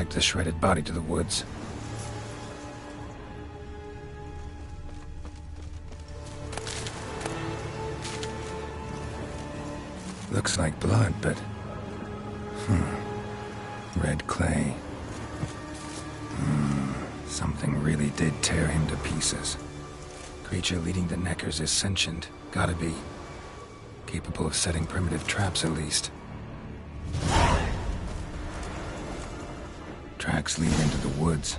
dragged the shredded body to the woods. Looks like blood, but... Red clay. Something really did tear him to pieces. Creature leading the Neckers is sentient. Gotta be. Capable of setting primitive traps, at least. Tracks lead into the woods.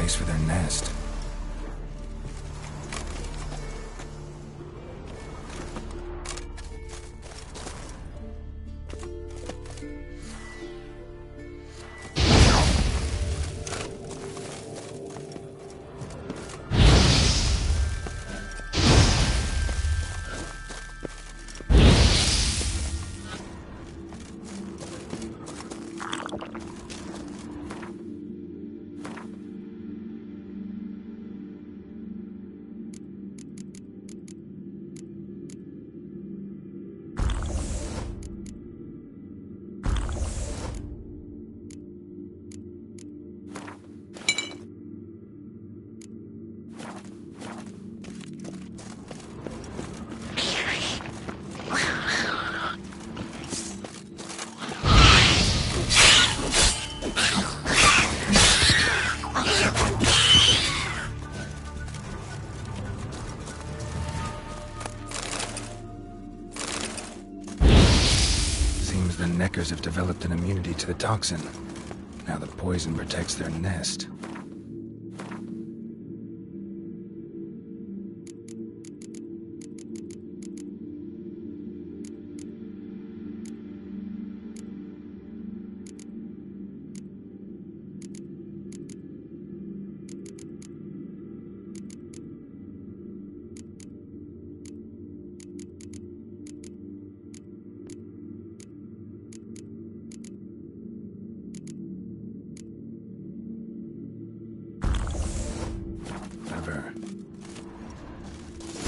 For their nest. The Neckers have developed an immunity to the toxin. Now the poison protects their nest.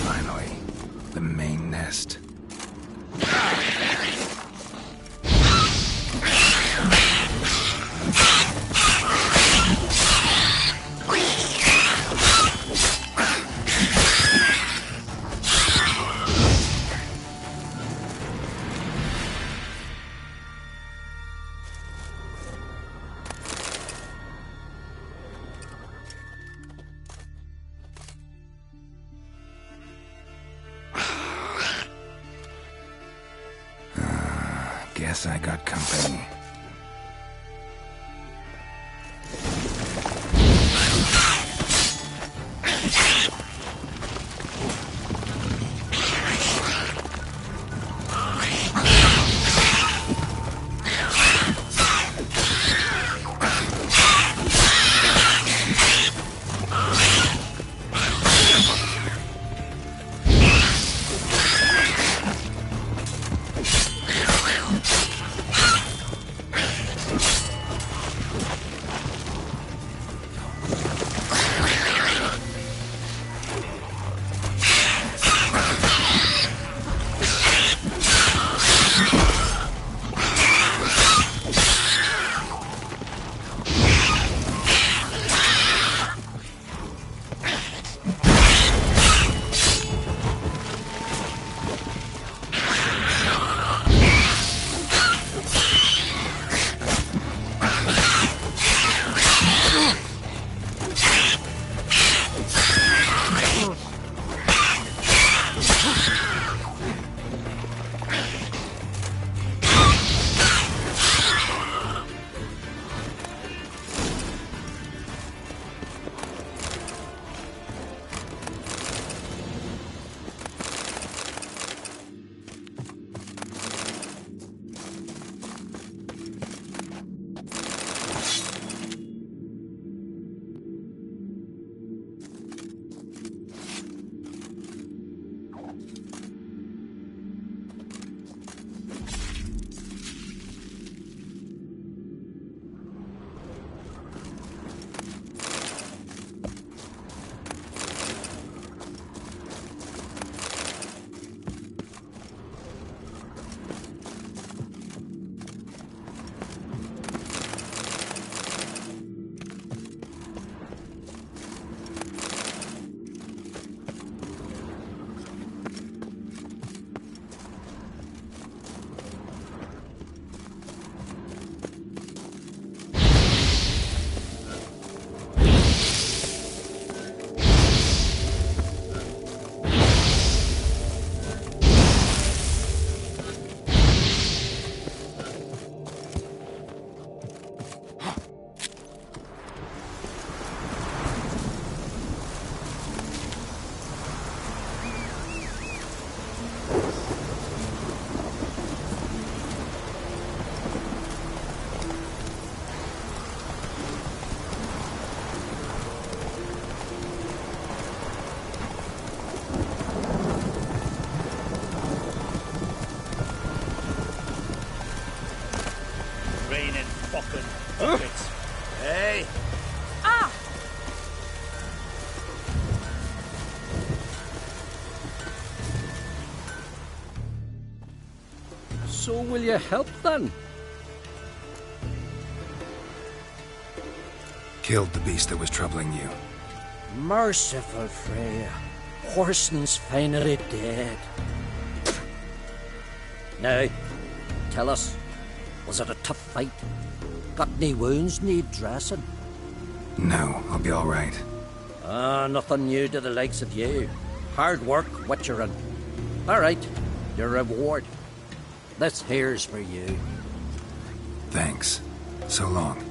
Finally, the main nest. Guess I got company. Fucking buckets. Hey! Ah! So will you help then? Killed the beast that was troubling you. Merciful Freya. Horson's finally dead. Now, tell us, was it a tough fight? Got any wounds need dressing? No, I'll be all right. Nothing new to the likes of you. Hard work, Witcherin. All right, your reward. This here's for you. Thanks. So long.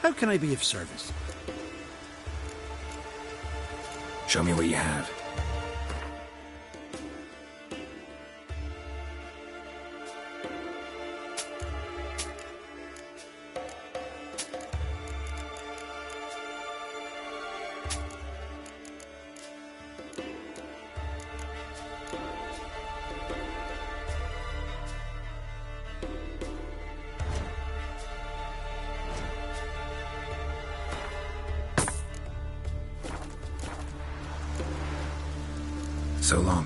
How can I be of service? Show me what you have. So long.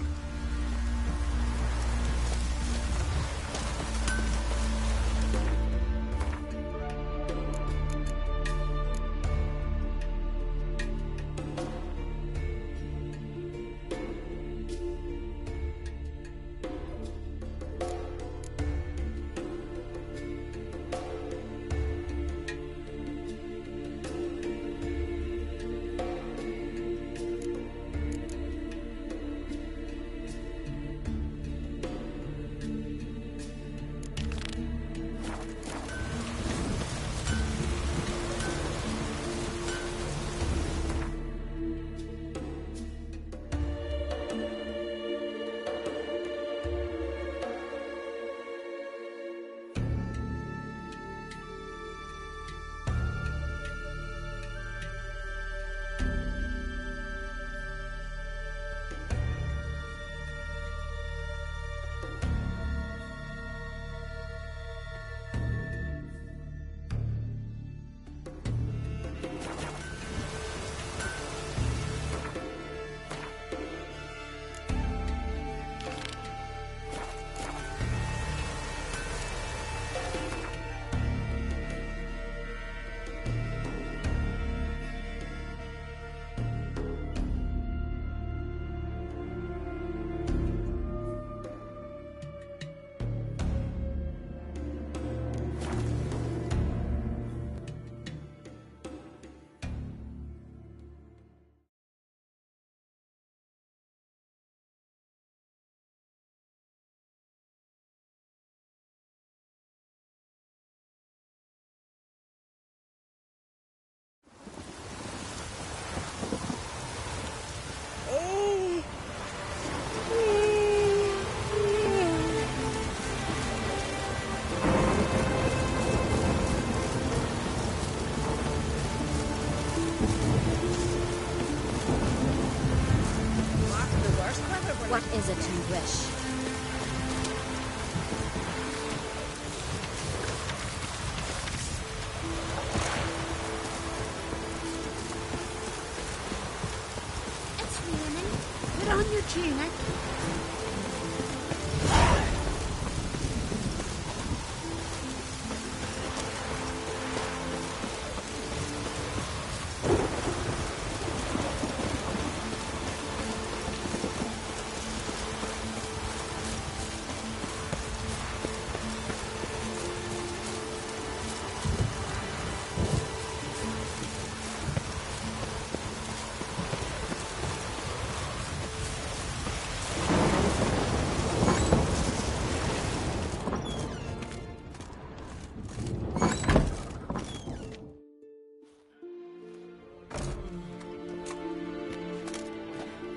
What is it you wish? It's raining. Put on your tunic.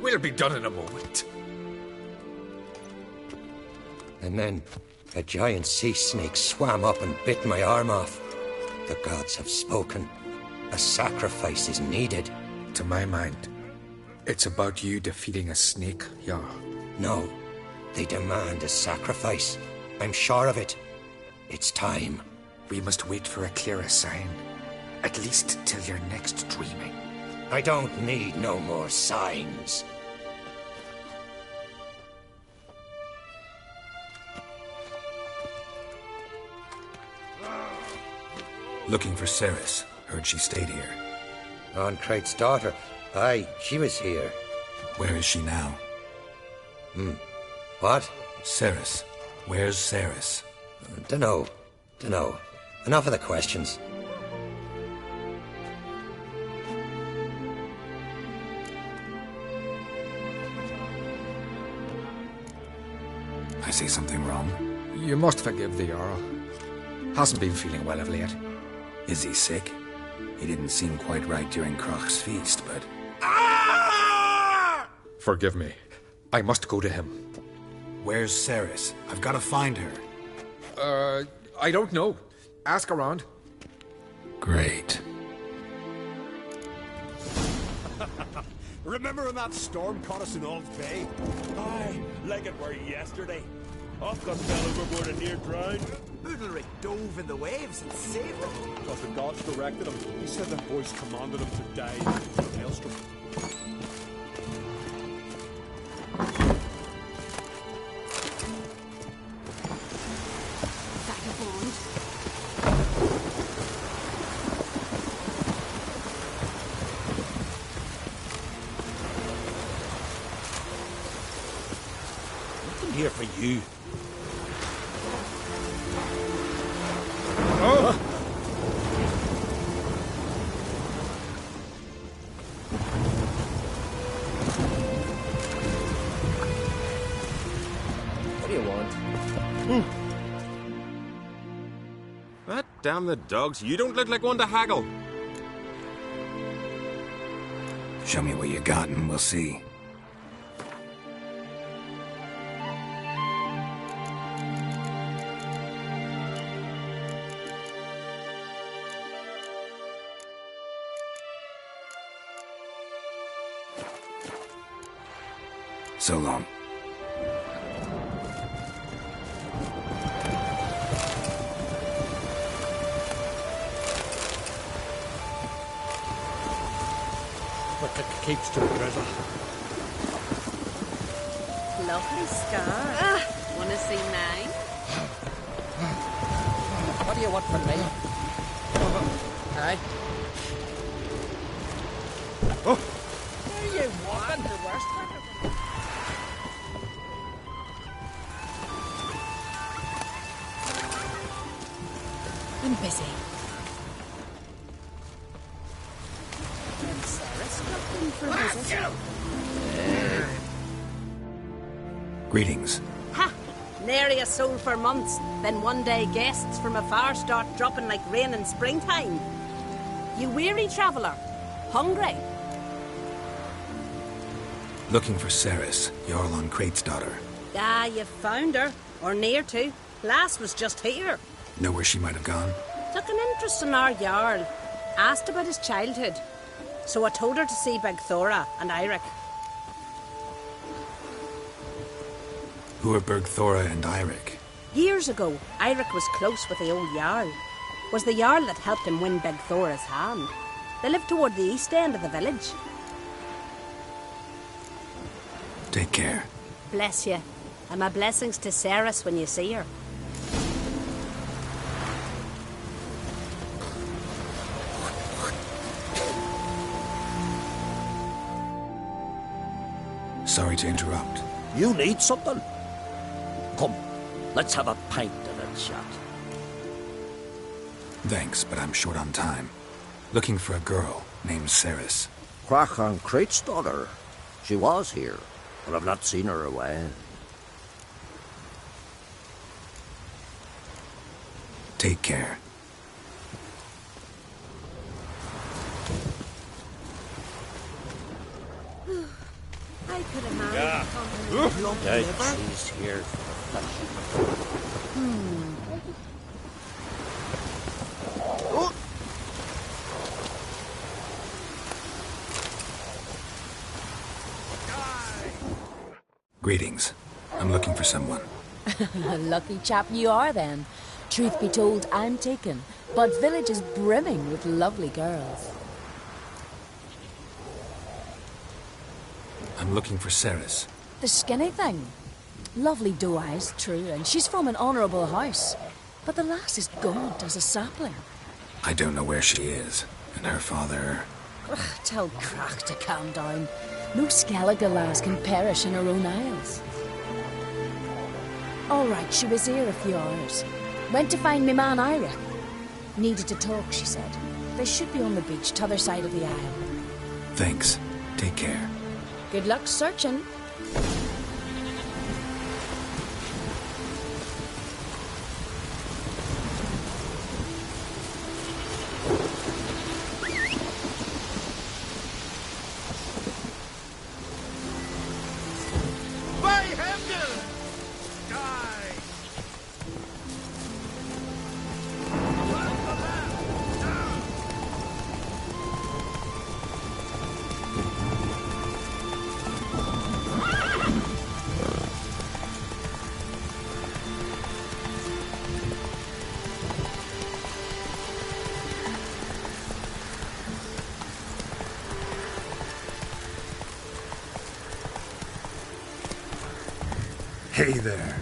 We'll be done in a moment. And then a giant sea snake swam up and bit my arm off. The gods have spoken. a sacrifice is needed. To my mind, it's about you defeating a snake, Jarl. No, they demand a sacrifice. I'm sure of it. It's time. We must wait for a clearer sign. At least till your next dreaming. I don't need no more signs. Looking for Ceres. Heard she stayed here. On Krait's daughter. Aye, she was here. Where is she now? What? Ceres. Where's Ceres? Dunno. Enough of the questions. I say something wrong? You must forgive the Jarl. Hasn't been feeling well of late. Is he sick? He didn't seem quite right during Crach's feast, but... Forgive me. I must go to him. Where's Ceres? I've got to find her. I don't know. Ask around. Great. Remember when that storm caught us in Old Bay? Aye, like it were yesterday. Oscar fell overboard and near drowned. Udalric dove in the waves and saved them. Because the gods directed him. He said the voice commanded him to die in the maelstrom. Vagabond. Nothing here for you. What do you want? But damn the dogs, you don't look like one to haggle. Show me what you got and we'll see. So long. But it keeps to the treasure. Lovely scar. Wanna see mine? What do you want from me? Aye? Where are you walking? The worst part of it. I'm busy. And Sarah stopped in for a visit. Greetings. Ha! Nary a soul for months. Then one day guests from afar start dropping like rain in springtime. You weary traveller? Hungry? Looking for Ceres, Jarl on Krait's daughter. Ah, you've found her. Or near to. Lass was just here. Know where she might have gone? Took an interest in our Jarl. Asked about his childhood. So I told her to see Begthora and Eirik. Who are Bergthora and Eirik? Years ago, Eirik was close with the old Jarl. Was the Jarl that helped him win Begthora's hand. They lived toward the east end of the village. Take care. Bless you. And my blessings to Ceres when you see her. Sorry to interrupt. You need something? Come, let's have a pint and a chat. Thanks, but I'm short on time. Looking for a girl named Ceres. Crach on Krait's daughter. She was here, but I've not seen her a while. Take care. I could have married a lump Yeah, liver. she's here for the flesh. Greetings. I'm looking for someone. Lucky chap you are, then. Truth be told, I'm taken, but village is brimming with lovely girls. I'm looking for Ceres. The skinny thing. Lovely doe eyes, true, and she's from an honourable house. But the lass is gaunt as a sapling. I don't know where she is, and her father... Tell Crach to calm down. No Skellige lass can perish in her own isles. All right, she was here a few hours. Went to find me man Ira. Needed to talk, she said. They should be on the beach, t'other side of the isle. Thanks. Take care. Good luck searching. Hey there.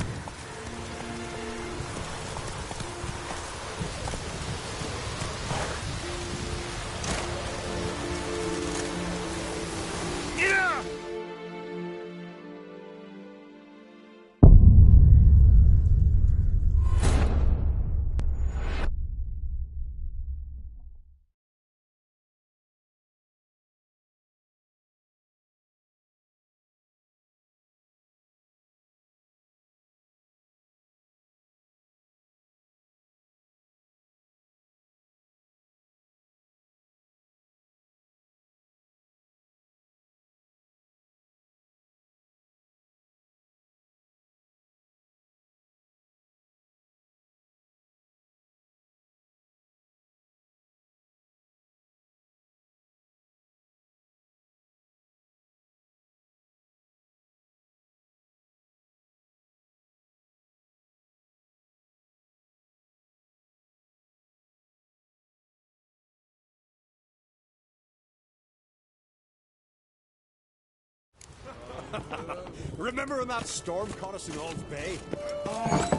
Remember when that storm caught us in Ald's Bay? Back at Bond.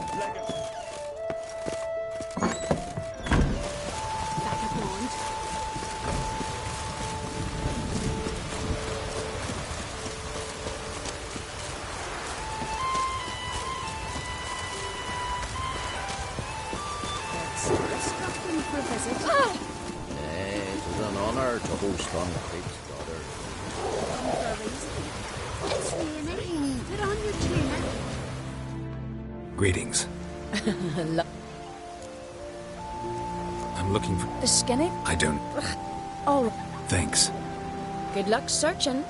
Stopped in for a visit. It is an honour to host on the Creek's daughter. Come for a reason. It's raining. Put on your tunic. Greetings. I'm looking for... The skinny? I don't... All right. Thanks. Good luck searching.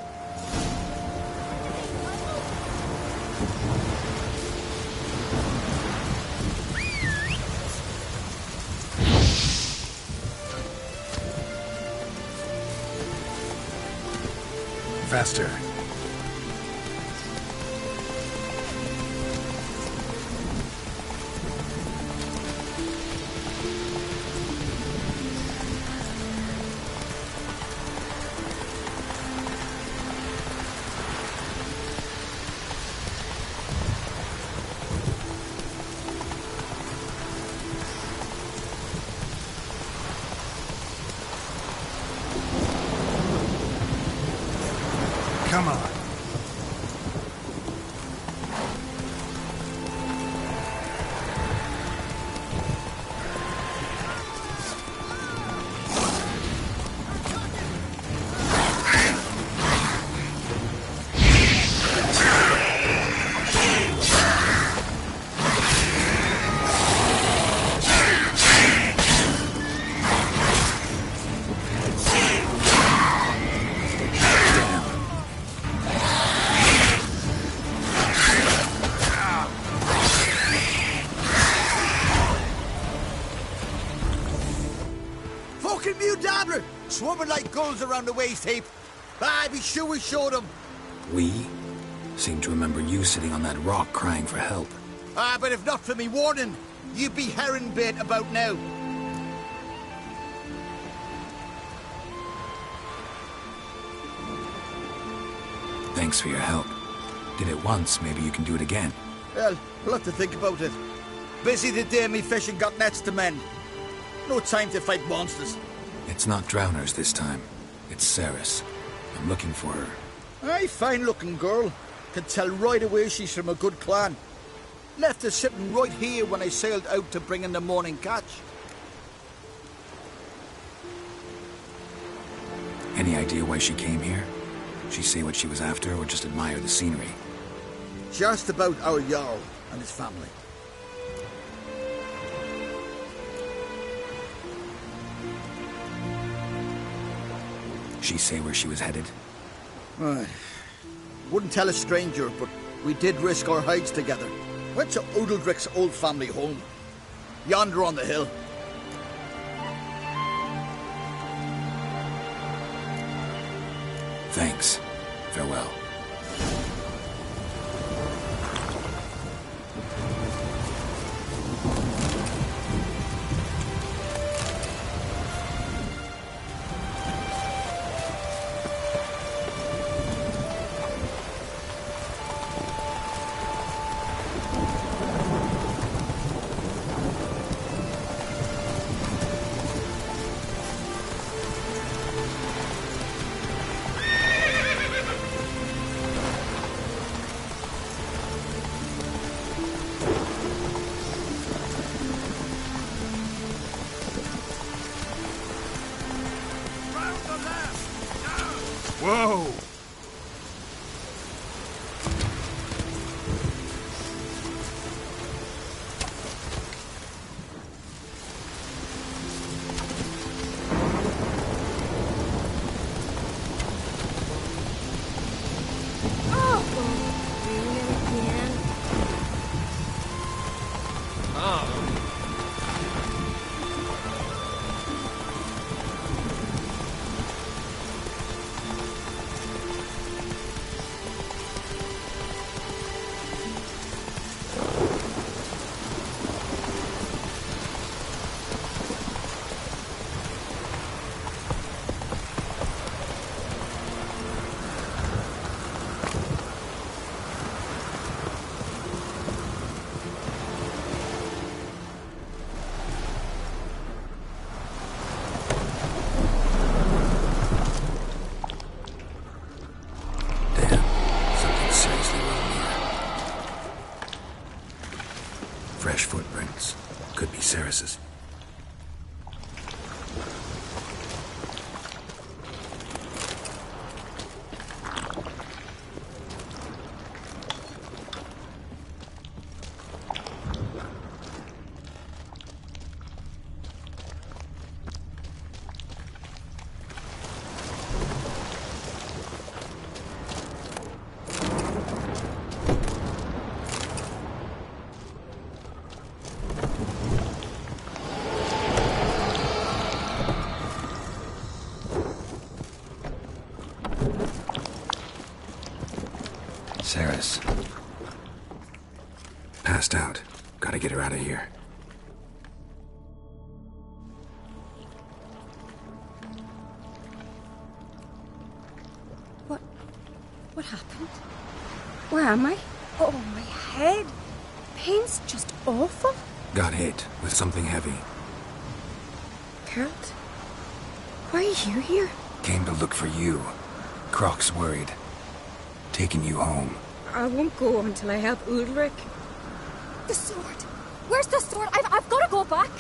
Faster. Come on. Fucking mute dabbler! Swarming like gulls around the waist heap. Ah, be sure we showed them. We? Seem to remember you sitting on that rock crying for help. Ah, but if not for me warning, you'd be herring bait about now. Thanks for your help. Did it once, maybe you can do it again. Well, we'll have to think about it. Busy the day me fishing got nets to mend. No time to fight monsters. It's not drowners this time. It's Ceres. I'm looking for her. Aye, fine-looking girl. Can tell right away she's from a good clan. Left her sitting right here when I sailed out to bring in the morning catch. Any idea why she came here? She say what she was after or just admire the scenery? She asked about our Jarl and his family. She say where she was headed? Wouldn't tell a stranger, but we did risk our hides together. Went to Udaldric's old family home. Yonder on the hill. Thanks. Farewell. Whoa! Fresh footprints. Could be Ceres's. Ceres. Passed out. Gotta get her out of here. What happened? Where am I? Oh, my head. Pain's just awful. Got hit with something heavy. Geralt? Why are you here? Came to look for you. Croc's worried. Taking you home. I won't go until I help Udalric. The sword! Where's the sword? I've got to go back!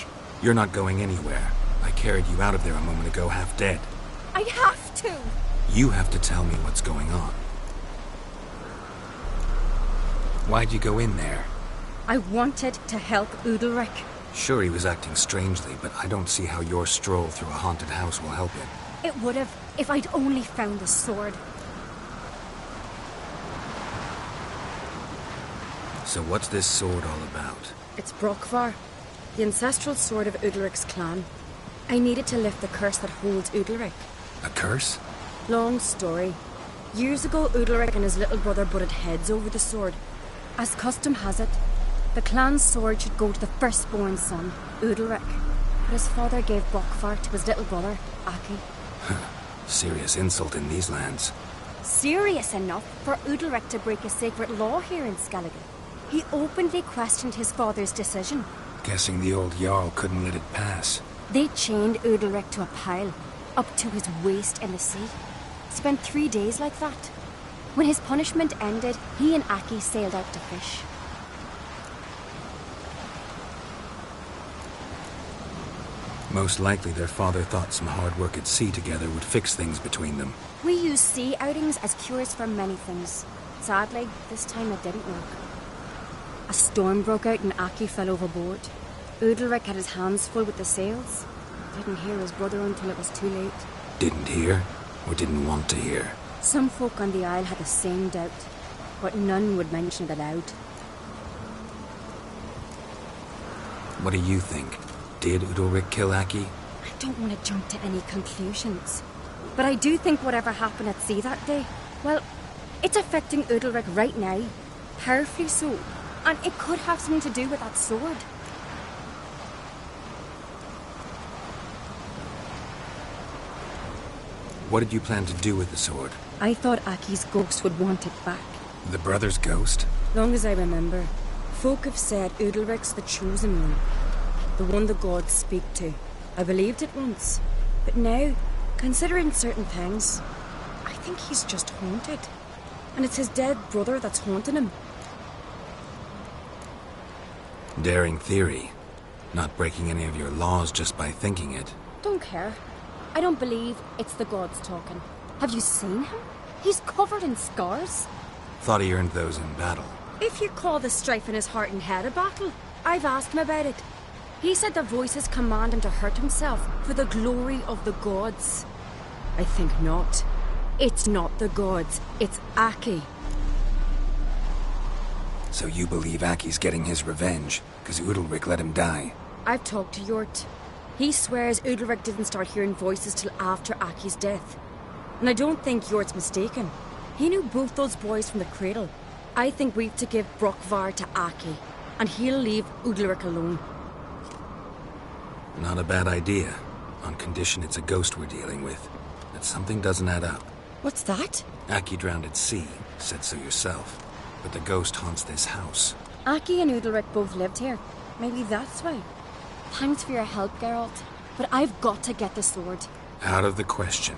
You're not going anywhere. I carried you out of there a moment ago, half dead. I have to! You have to tell me what's going on. Why'd you go in there? I wanted to help Udalric. Sure, he was acting strangely, but I don't see how your stroll through a haunted house will help him. It would have, if I'd only found the sword. So what's this sword all about? It's Brokvar, the ancestral sword of Udalric's clan. I needed to lift the curse that holds Udalric. A curse? Long story. Years ago, Udalric and his little brother butted heads over the sword. As custom has it, the clan's sword should go to the firstborn son, Udalric. But his father gave Brokvar to his little brother, Aki. Serious insult in these lands. Serious enough for Udalric to break a sacred law here in Skellige. He openly questioned his father's decision. Guessing the old Jarl couldn't let it pass. They chained Udalric to a pile, up to his waist in the sea. Spent 3 days like that. When his punishment ended, he and Aki sailed out to fish. Most likely their father thought some hard work at sea together would fix things between them. We use sea outings as cures for many things. Sadly, this time it didn't work. A storm broke out and Aki fell overboard. Udalric had his hands full with the sails. Didn't hear his brother until it was too late. Didn't hear? Or didn't want to hear? Some folk on the Isle had the same doubt, but none would mention it aloud. What do you think? Did Udalric kill Aki? I don't want to jump to any conclusions, but I do think whatever happened at sea that day, well, it's affecting Udalric right now, powerfully so, and it could have something to do with that sword. What did you plan to do with the sword? I thought Aki's ghost would want it back. The brother's ghost? Long as I remember, folk have said Udalric's the chosen one. The one the gods speak to. I believed it once. But now, considering certain things, I think he's just haunted. And it's his dead brother that's haunting him. Daring theory. Not breaking any of your laws just by thinking it. Don't care. I don't believe it's the gods talking. Have you seen him? He's covered in scars. Thought he earned those in battle. If you call the strife in his heart and head a battle, I've asked him about it. He said the voices command him to hurt himself for the glory of the gods. I think not. It's not the gods, it's Aki. So you believe Aki's getting his revenge, because Udalric let him die? I've talked to Yort. He swears Udalric didn't start hearing voices till after Aki's death. And I don't think Yort's mistaken. He knew both those boys from the cradle. I think we've to give Brokvar to Aki, and he'll leave Udalric alone. Not a bad idea, on condition it's a ghost we're dealing with. That something doesn't add up. What's that? Aki drowned at sea, said so yourself. But the ghost haunts this house. Aki and Udalric both lived here. Maybe that's why. Thanks for your help, Geralt. But I've got to get the sword. Out of the question.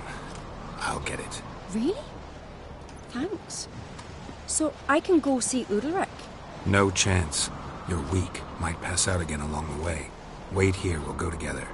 I'll get it. Really? Thanks. So I can go see Udalric? No chance. You're weak. Might pass out again along the way. Wait here, we'll go together.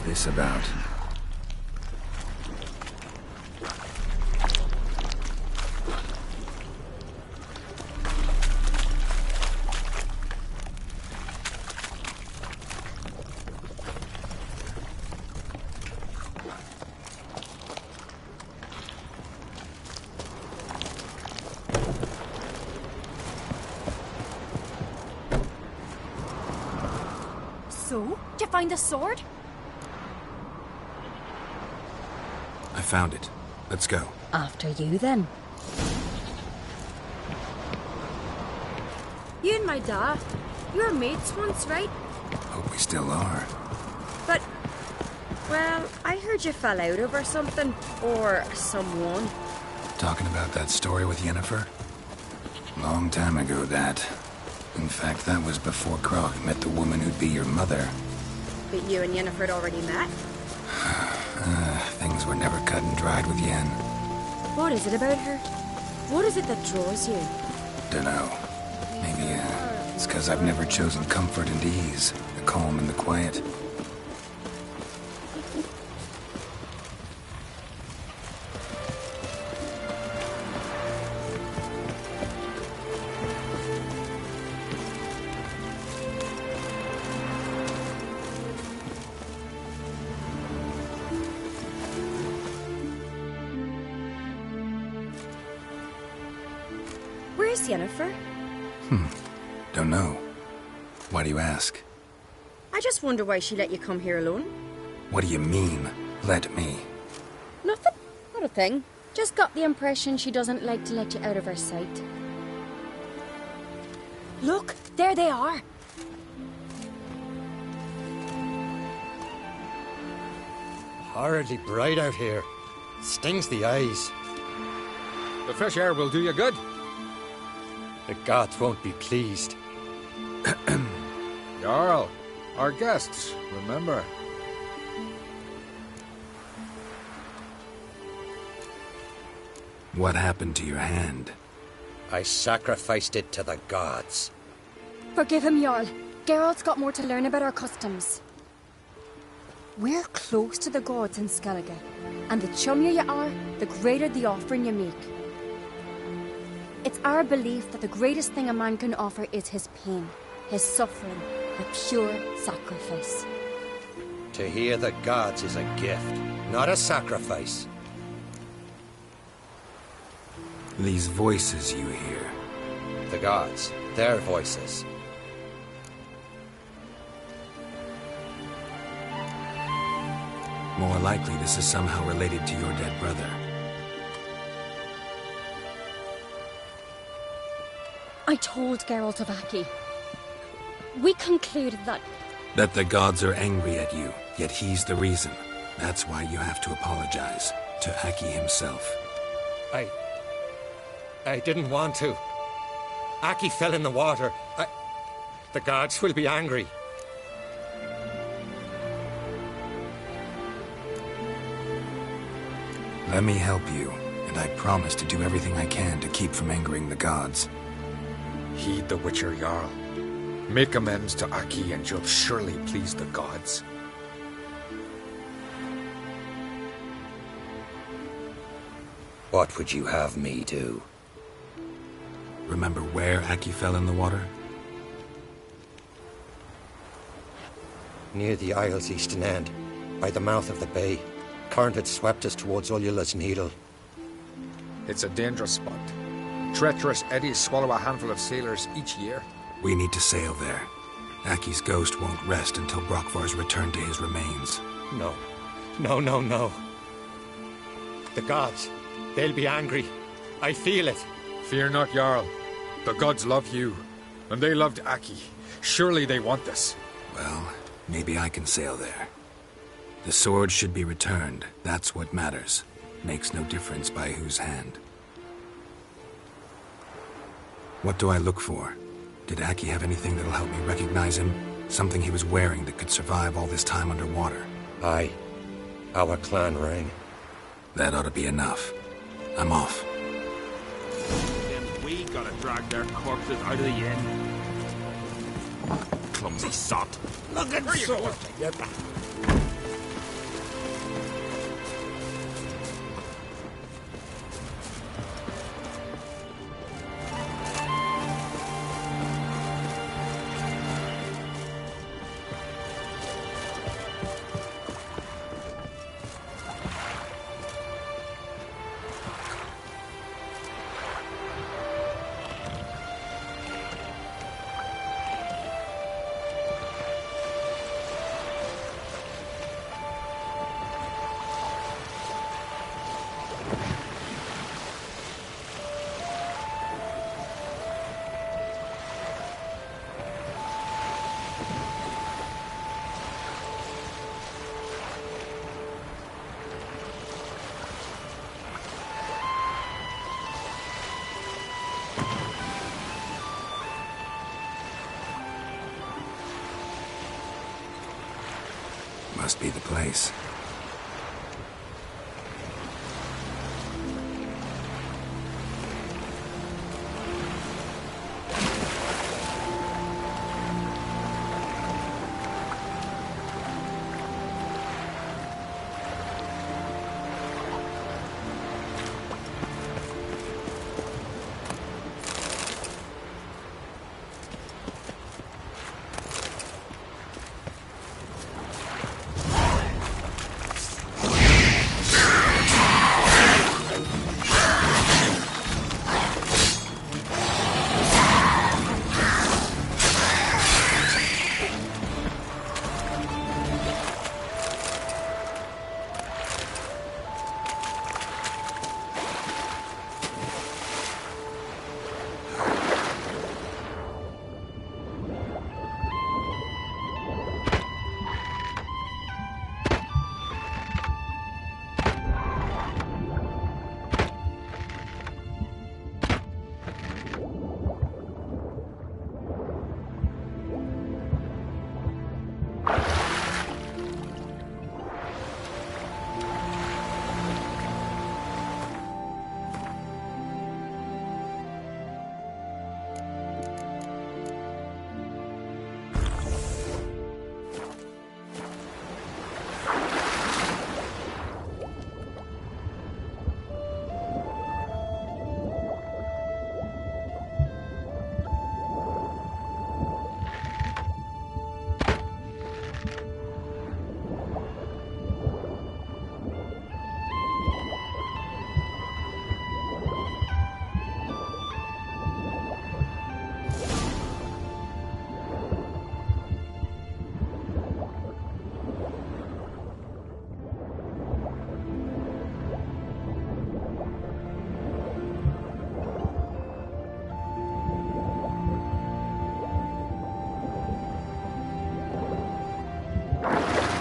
This about? So, did you find the sword? I found it. Let's go. After you, then. You and my dad, you were mates once, right? Hope we still are. But, well, I heard you fell out over something. Or someone. Talking about that story with Yennefer? Long time ago, that. In fact, that was before Krog met the woman who'd be your mother. But you and Yennefer had already met? Things were never cut and dried with Yen. What is it about her? What is it that draws you? Dunno. Maybe, it's 'cause I've never chosen comfort and ease, the calm and the quiet. Where's Yennefer? Don't know. Why do you ask? I just wonder why she let you come here alone. What do you mean, let me? Nothing. Not a thing. Just got the impression she doesn't like to let you out of her sight. Look, there they are. Horridly bright out here. Stings the eyes. The fresh air will do you good. The gods won't be pleased. Jarl, our guests, remember. What happened to your hand? I sacrificed it to the gods. Forgive him, Jarl. Geralt's got more to learn about our customs. We're close to the gods in Skellige, and the chummier you are, the greater the offering you make. It's our belief that the greatest thing a man can offer is his pain, his suffering, a pure sacrifice. To hear the gods is a gift, not a sacrifice. These voices you hear. The gods, their voices. More likely this is somehow related to your dead brother. I told Geralt of Aki. We concluded that... That the gods are angry at you, yet he's the reason. That's why you have to apologize. To Aki himself. I didn't want to. Aki fell in the water. The gods will be angry. Let me help you, and I promise to do everything I can to keep from angering the gods. Heed the Witcher Jarl. Make amends to Aki and you'll surely please the gods. What would you have me do? Remember where Aki fell in the water? Near the Isle's eastern end, by the mouth of the bay. Current had swept us towards Ullula's Needle. It's a dangerous spot. Treacherous eddies swallow a handful of sailors each year. We need to sail there. Aki's ghost won't rest until Brokvar's returned to his remains. No. No. The gods, they'll be angry. I feel it. Fear not, Jarl. The gods love you, and they loved Aki. Surely they want this. Well, maybe I can sail there. The sword should be returned. That's what matters. Makes no difference by whose hand. What do I look for? Did Aki have anything that'll help me recognize him? Something he was wearing that could survive all this time underwater? Aye. Our clan ring. That ought to be enough. I'm off. Then we gotta drag their corpses out of the inn. Clumsy sot. Look at sword! must be the place.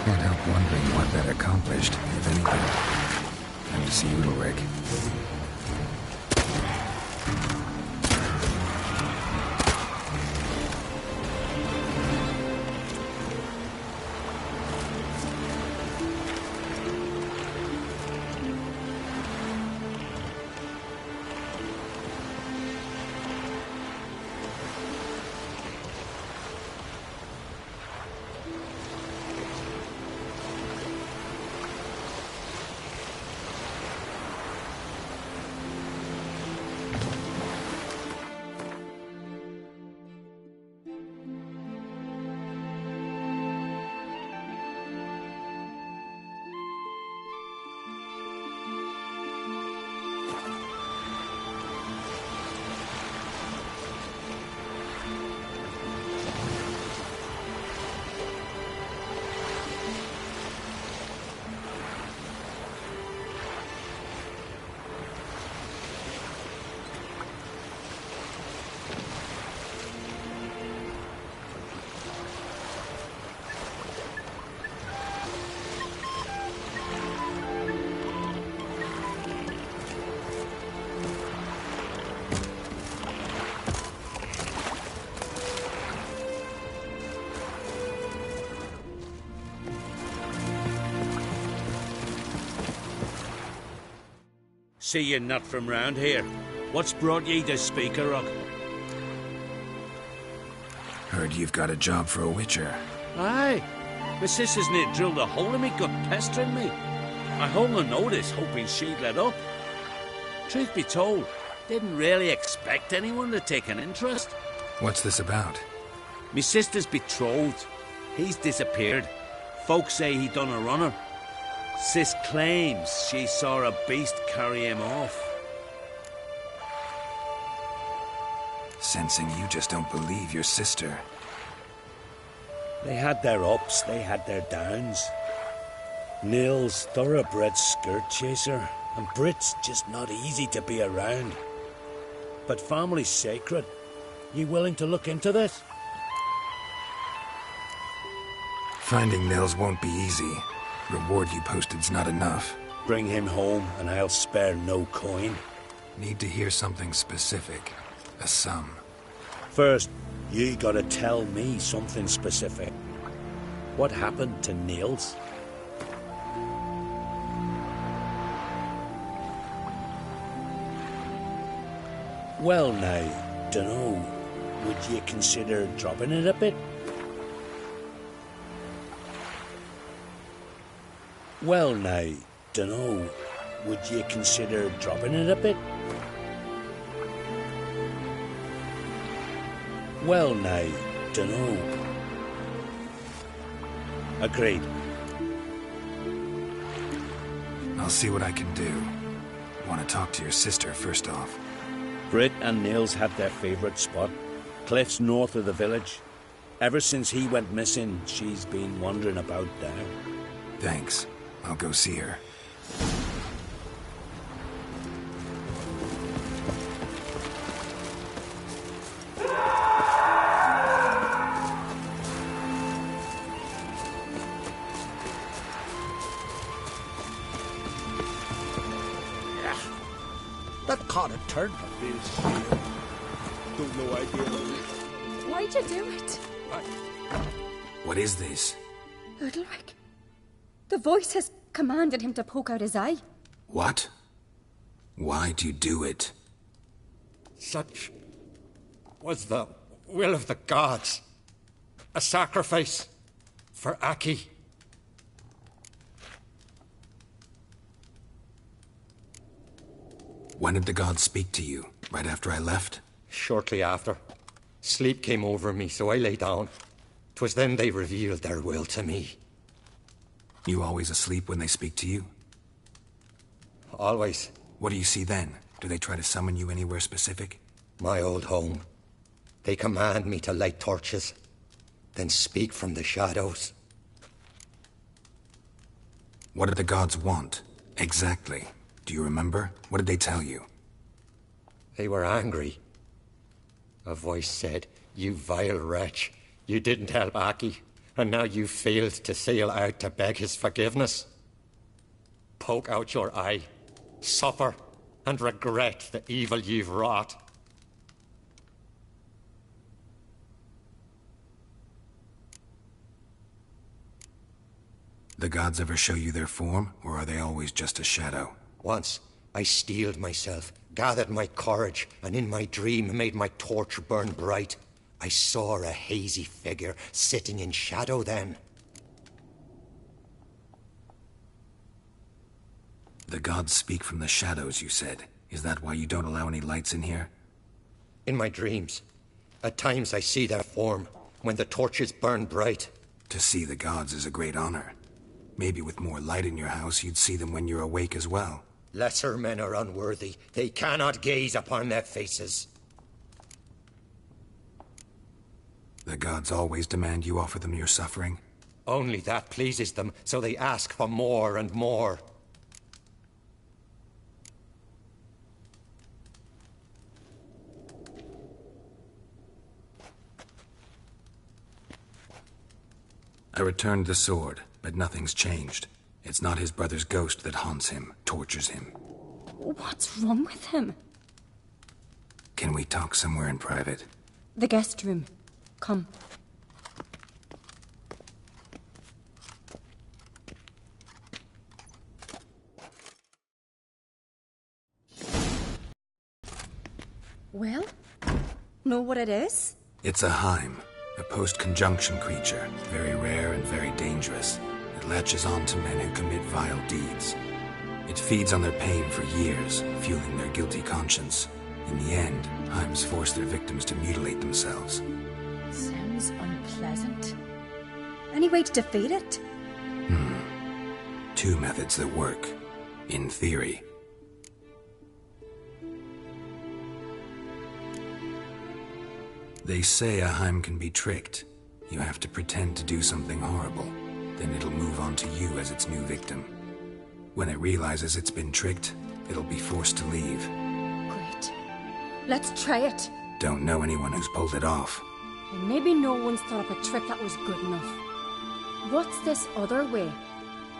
Can't help wondering what that accomplished, if anything. Time to see Udalryk. See you're not from round here. What's brought ye to Speakerrock? Heard you've got a job for a witcher. Aye. My sister's near drilled a hole in me gut pestering me. I hung a notice hoping she'd let up. Truth be told, didn't really expect anyone to take an interest. What's this about? Me sister's betrothed. He's disappeared. Folks say he done a runner. Sis claims she saw a beast carry him off. Sensing you just don't believe your sister. They had their ups, they had their downs. Nils, thoroughbred skirt chaser, and Brit's just not easy to be around. But family's sacred. You willing to look into this? Finding Nils won't be easy. Reward you posted's not enough. Bring him home and I'll spare no coin. Need to hear something specific. A sum. First, you gotta tell me something specific. What happened to Niels? Well now, dunno. Would you consider dropping it a bit? Well now, dunno. Would you consider dropping it a bit? Well now, dunno. Agreed. I'll see what I can do. Want to talk to your sister first off. Britt and Niels have their favourite spot, cliffs north of the village. Ever since he went missing, she's been wandering about there. Thanks. I'll go see her. That caught a turn. Don't know idea. Why'd you do it? What is this? Udalric. The voice has commanded him to poke out his eye. What? Why'd you do it? Such was the will of the gods. A sacrifice for Aki. When did the gods speak to you? Right after I left? Shortly after. Sleep came over me, so I lay down. 'Twas then they revealed their will to me. You always asleep when they speak to you? Always. What do you see then? Do they try to summon you anywhere specific? My old home. They command me to light torches, then speak from the shadows. What did the gods want? Exactly. Do you remember? What did they tell you? They were angry. A voice said, "You vile wretch. You didn't help Aki, and now you failed to sail out to beg his forgiveness. Poke out your eye, suffer, and regret the evil you've wrought." The gods ever show you their form, or are they always just a shadow? Once, I steeled myself, gathered my courage, and in my dream made my torch burn bright. I saw a hazy figure sitting in shadow then. The gods speak from the shadows, you said. Is that why you don't allow any lights in here? In my dreams. At times I see their form, when the torches burn bright. To see the gods is a great honor. Maybe with more light in your house, you'd see them when you're awake as well. Lesser men are unworthy. They cannot gaze upon their faces. The gods always demand you offer them your suffering? Only that pleases them, so they ask for more and more. I returned the sword, but nothing's changed. It's not his brother's ghost that haunts him, tortures him. What's wrong with him? Can we talk somewhere in private? The guest room. Come. Well? Know what it is? It's a Heim, a post-conjunction creature, very rare and very dangerous. It latches on to men who commit vile deeds. It feeds on their pain for years, fueling their guilty conscience. In the end, Heims force their victims to mutilate themselves. Sounds unpleasant. Any way to defeat it? Two methods that work. In theory. They say a Heim can be tricked. You have to pretend to do something horrible. Then it'll move on to you as its new victim. When it realizes it's been tricked, it'll be forced to leave. Great. Let's try it. Don't know anyone who's pulled it off. Well, maybe no one's thought up a trick that was good enough. What's this other way?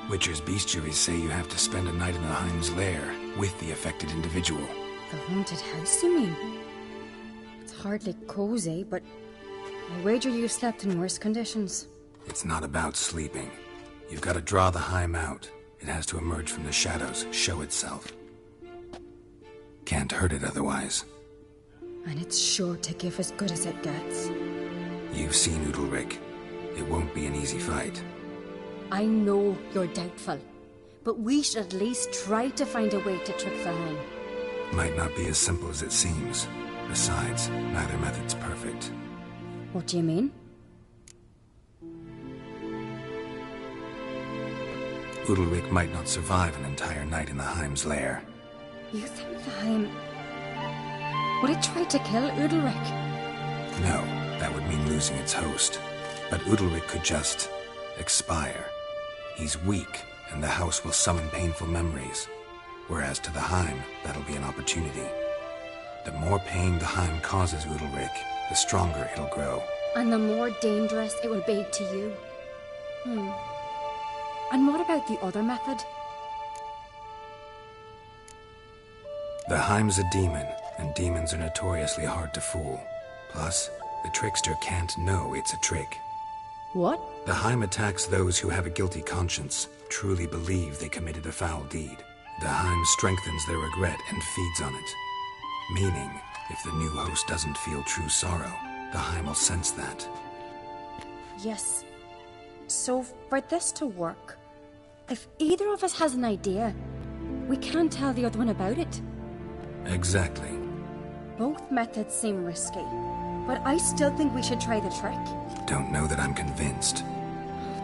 Witcher's bestiaries say you have to spend a night in the Heim's lair with the affected individual. The haunted house, you mean? It's hardly cozy, but I wager you've slept in worse conditions. It's not about sleeping. You've got to draw the Heim out. It has to emerge from the shadows, show itself. Can't hurt it otherwise. And it's sure to give as good as it gets. You've seen Udalric. It won't be an easy fight. I know you're doubtful, but we should at least try to find a way to trick the Heim. Might not be as simple as it seems. Besides, neither method's perfect. What do you mean? Udalric might not survive an entire night in the Heim's lair. You think the Heim... would it try to kill Udalric? No, that would mean losing its host. But Udalric could just... expire. He's weak, and the house will summon painful memories. Whereas to the Heim, that'll be an opportunity. The more pain the Heim causes Udalric, the stronger it'll grow. And the more dangerous it will be to you. And what about the other method? The Heim's a demon, and demons are notoriously hard to fool. Plus, the trickster can't know it's a trick. What? The Heim attacks those who have a guilty conscience, truly believe they committed a foul deed. The Heim strengthens their regret and feeds on it. Meaning, if the new host doesn't feel true sorrow, the Heim will sense that. Yes. So, for this to work, if either of us has an idea, we can't tell the other one about it. Exactly. Both methods seem risky, but I still think we should try the trick. Don't know that I'm convinced.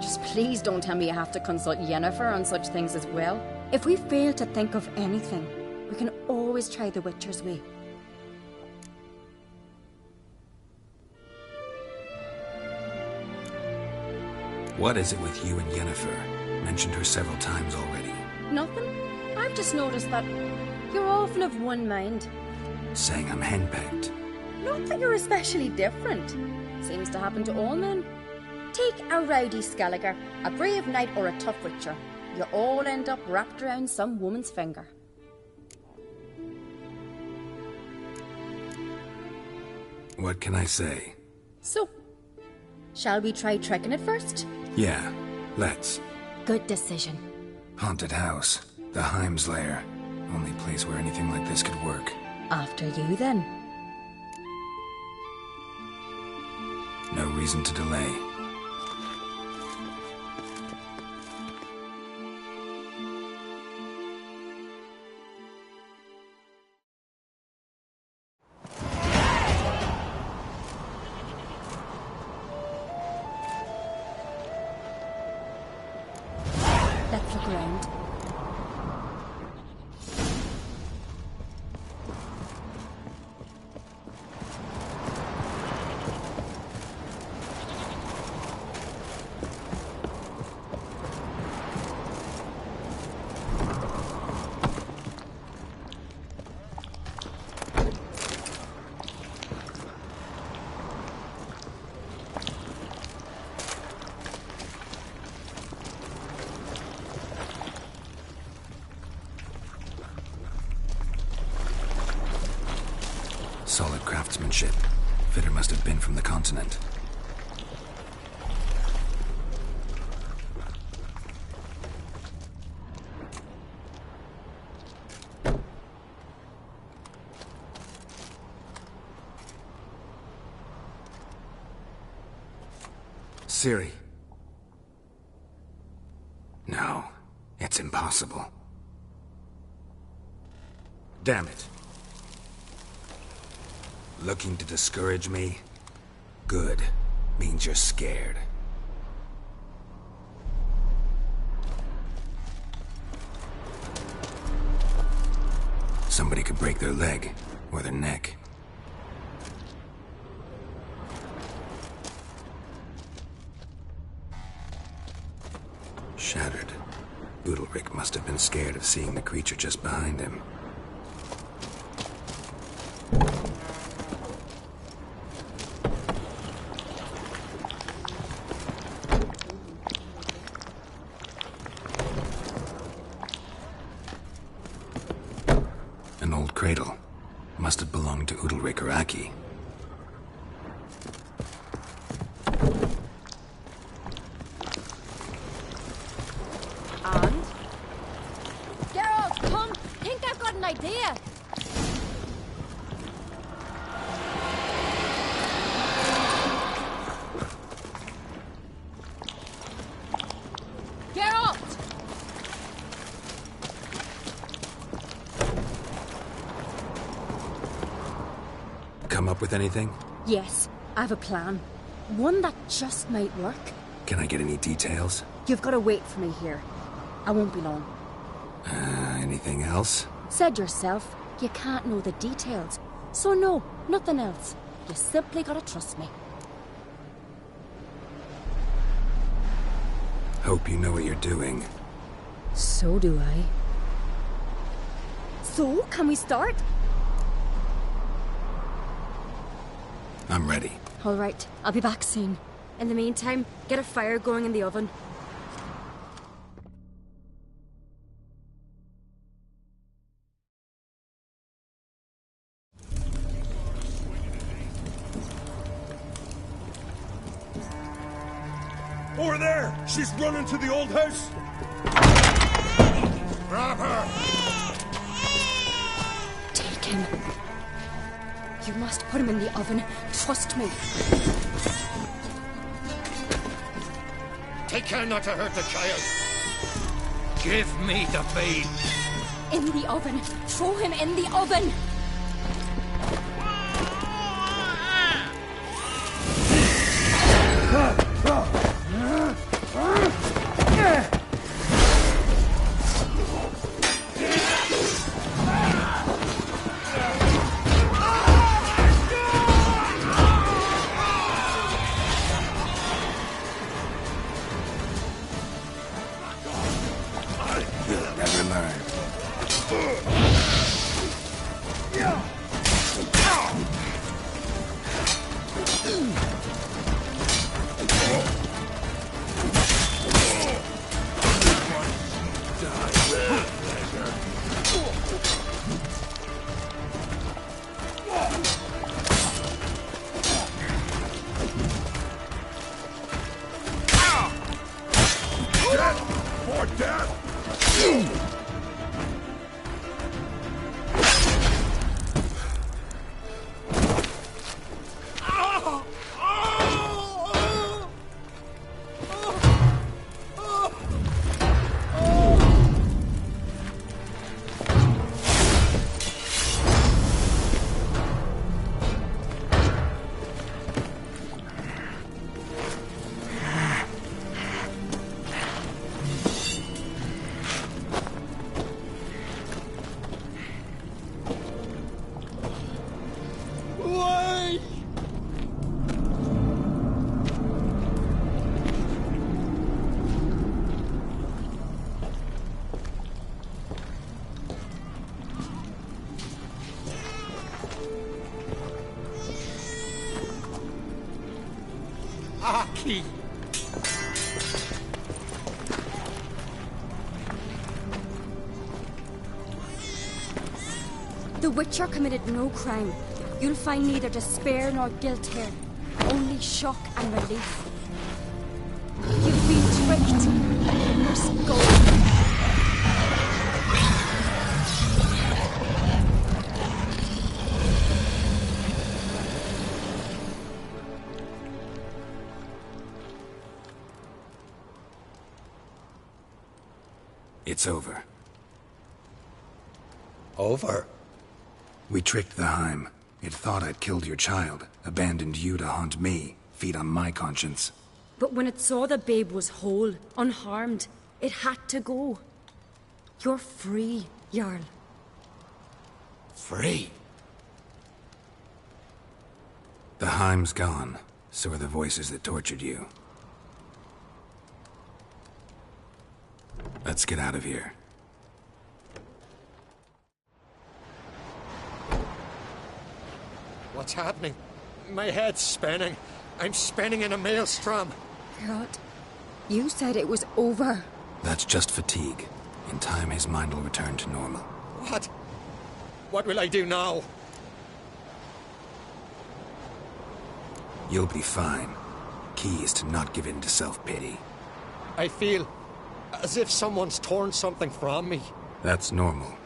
Just please don't tell me you have to consult Yennefer on such things as well. If we fail to think of anything, we can always try the Witcher's way. What is it with you and Yennefer? Mentioned her several times already. Nothing. I've just noticed that you're often of one mind. Saying I'm henpecked. Not that you're especially different. Seems to happen to all men. Take a rowdy Skelliger, a brave knight or a tough witcher. You all end up wrapped around some woman's finger. What can I say? So, shall we try tricking it first? Yeah, let's. Good decision. Haunted house. The Heim's lair. Only place where anything like this could work. After you, then. No reason to delay. Let's look around. Solid craftsmanship. Fitter must have been from the continent. Ciri. No, it's impossible. Damn it. Looking to discourage me? Good. Means you're scared. Somebody could break their leg, or their neck. Shattered. Udalric must have been scared of seeing the creature just behind him. An old cradle. Must have belonged to Udalric or Aki. idea. Geralt! Come up with anything? Yes, I have a plan. One that just might work. Can I get any details? You've got to wait for me here. I won't be long. Anything else? Said yourself, you can't know the details. So no, nothing else. You simply gotta trust me. Hope you know what you're doing. So do I. So, can we start? I'm ready. All right, I'll be back soon. In the meantime, get a fire going in the oven. Over there! She's running to the old house! Grab her! Take him. You must put him in the oven. Trust me. Take care not to hurt the child. Give me the babe. In the oven. Throw him in the oven. Aki! The Witcher committed no crime. You'll find neither despair nor guilt here. Only shock and relief. You've been tricked. You must go. It's over. Over? We tricked the Heim. It thought I'd killed your child, abandoned you to haunt me, feed on my conscience. But when it saw the babe was whole, unharmed, it had to go. You're free, Jarl. Free? The Heim's gone. So are the voices that tortured you. Let's get out of here. What's happening? My head's spinning. I'm spinning in a maelstrom. Geralt, you said it was over. That's just fatigue. In time, his mind will return to normal. What? What will I do now? You'll be fine. Key is to not give in to self-pity. I feel as if someone's torn something from me. That's normal.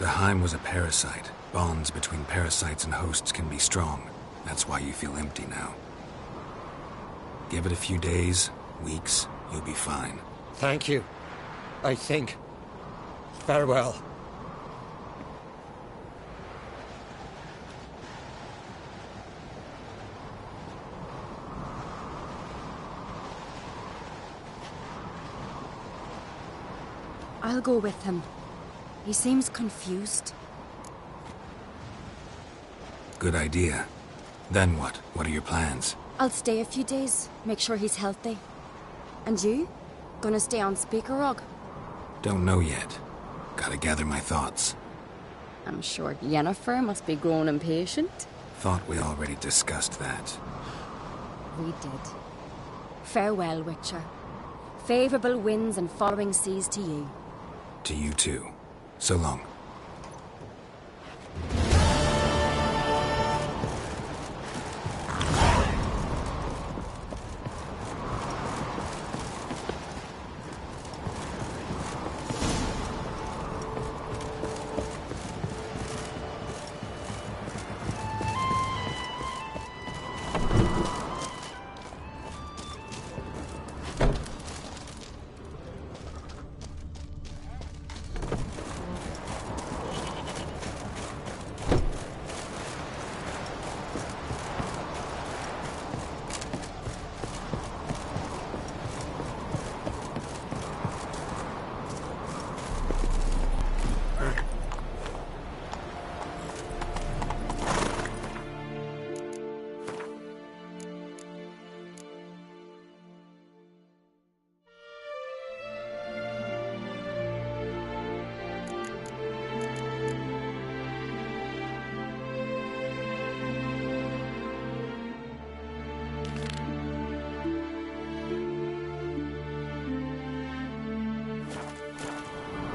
The Heim was a parasite. Bonds between parasites and hosts can be strong. That's why you feel empty now. Give it a few days, weeks, you'll be fine. Thank you. I think. Farewell. I'll go with him. He seems confused. Good idea. Then what? What are your plans? I'll stay a few days, make sure he's healthy. And you? Gonna stay on Speaker Rog? Don't know yet. Gotta gather my thoughts. I'm sure Yennefer must be growing impatient. Thought we already discussed that. We did. Farewell, Witcher. Favourable winds and following seas to you. To you too. So long.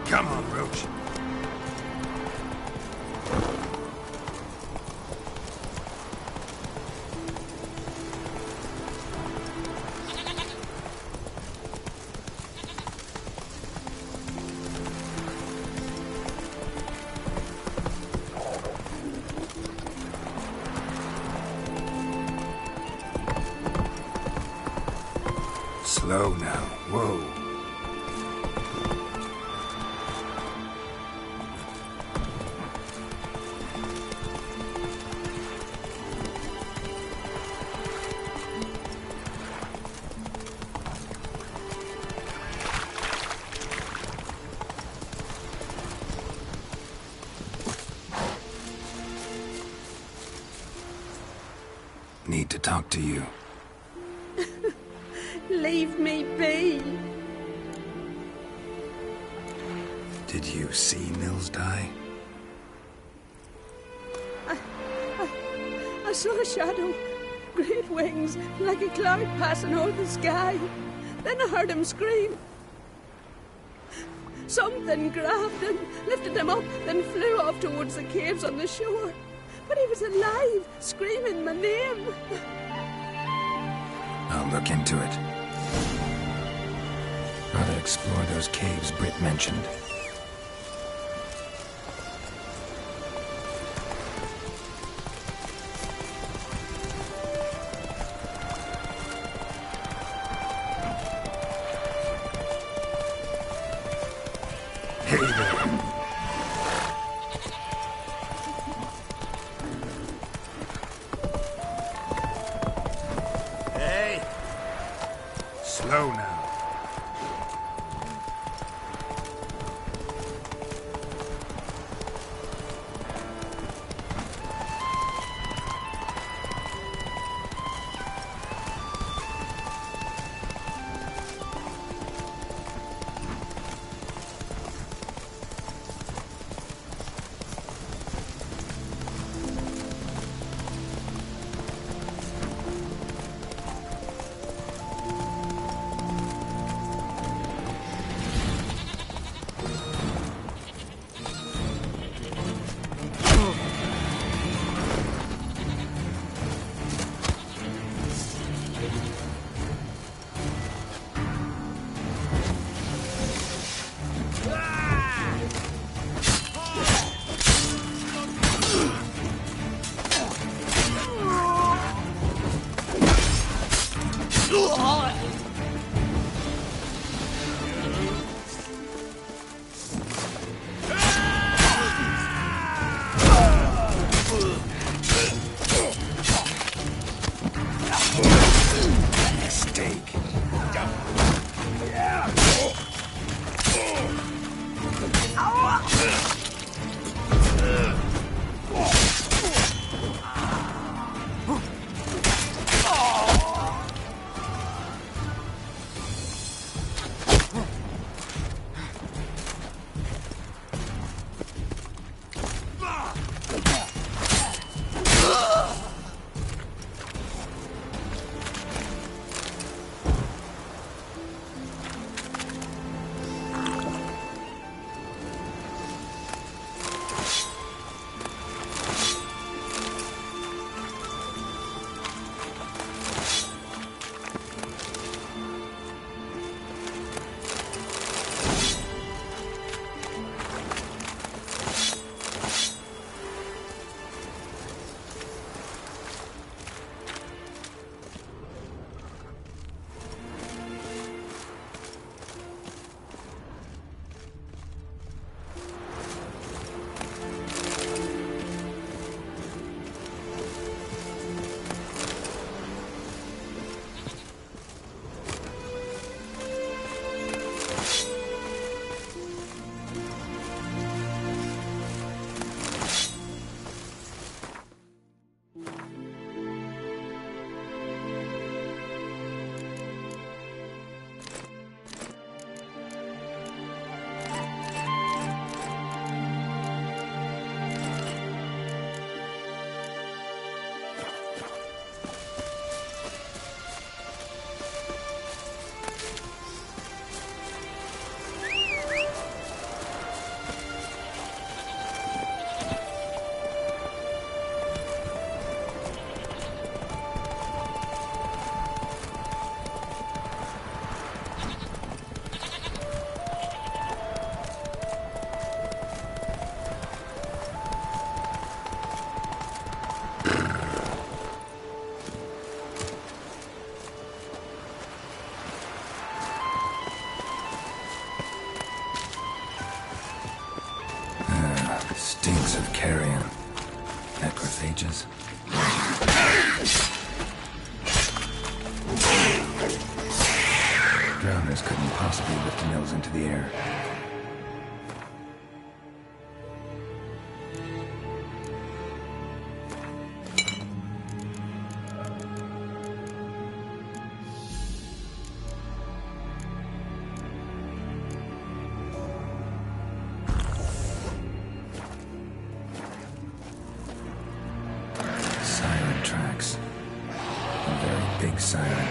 Come on, Roach. Slow now. Whoa. Need to talk to you. Leave me be. Did you see Nils die? I saw a shadow, great wings, like a cloud passing over the sky. Then I heard him scream. Something grabbed him, lifted him up, then flew off towards the caves on the shore. But he was alive, screaming my name. I'll look into it. Gotta explore those caves Britt mentioned. Hey there. Hey! Slow now. stinks of carrion. Necrophages? Drowners couldn't possibly lift Nils into the air. Siren tracks. A very big siren.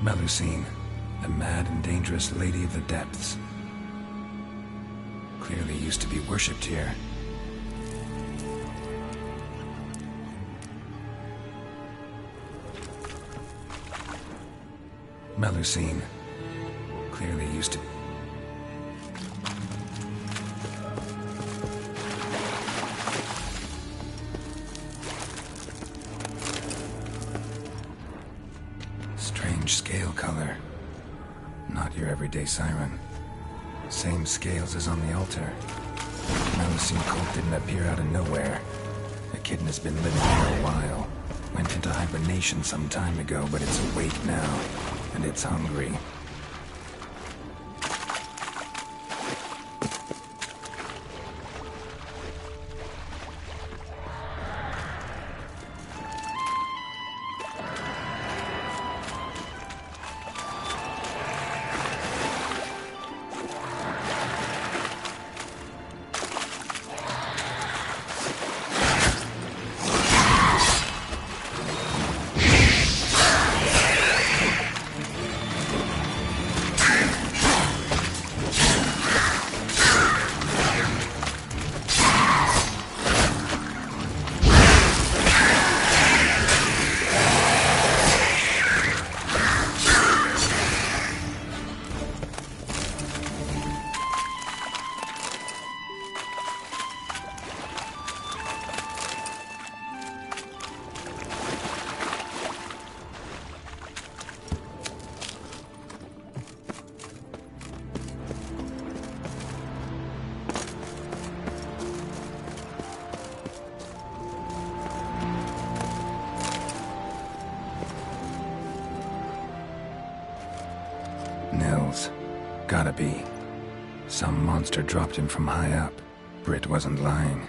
Melusine, the mad and dangerous Lady of the Depths. Clearly used to be worshipped here. Melusine, clearly used to... Strange scale color. Not your everyday siren. Same scales as on the altar. Melusine cult didn't appear out of nowhere. Echidna's has been living here a while. Went into hibernation some time ago, but it's awake now. And it's hungry. Nils. Gotta be. Some monster dropped him from high up. Britt wasn't lying.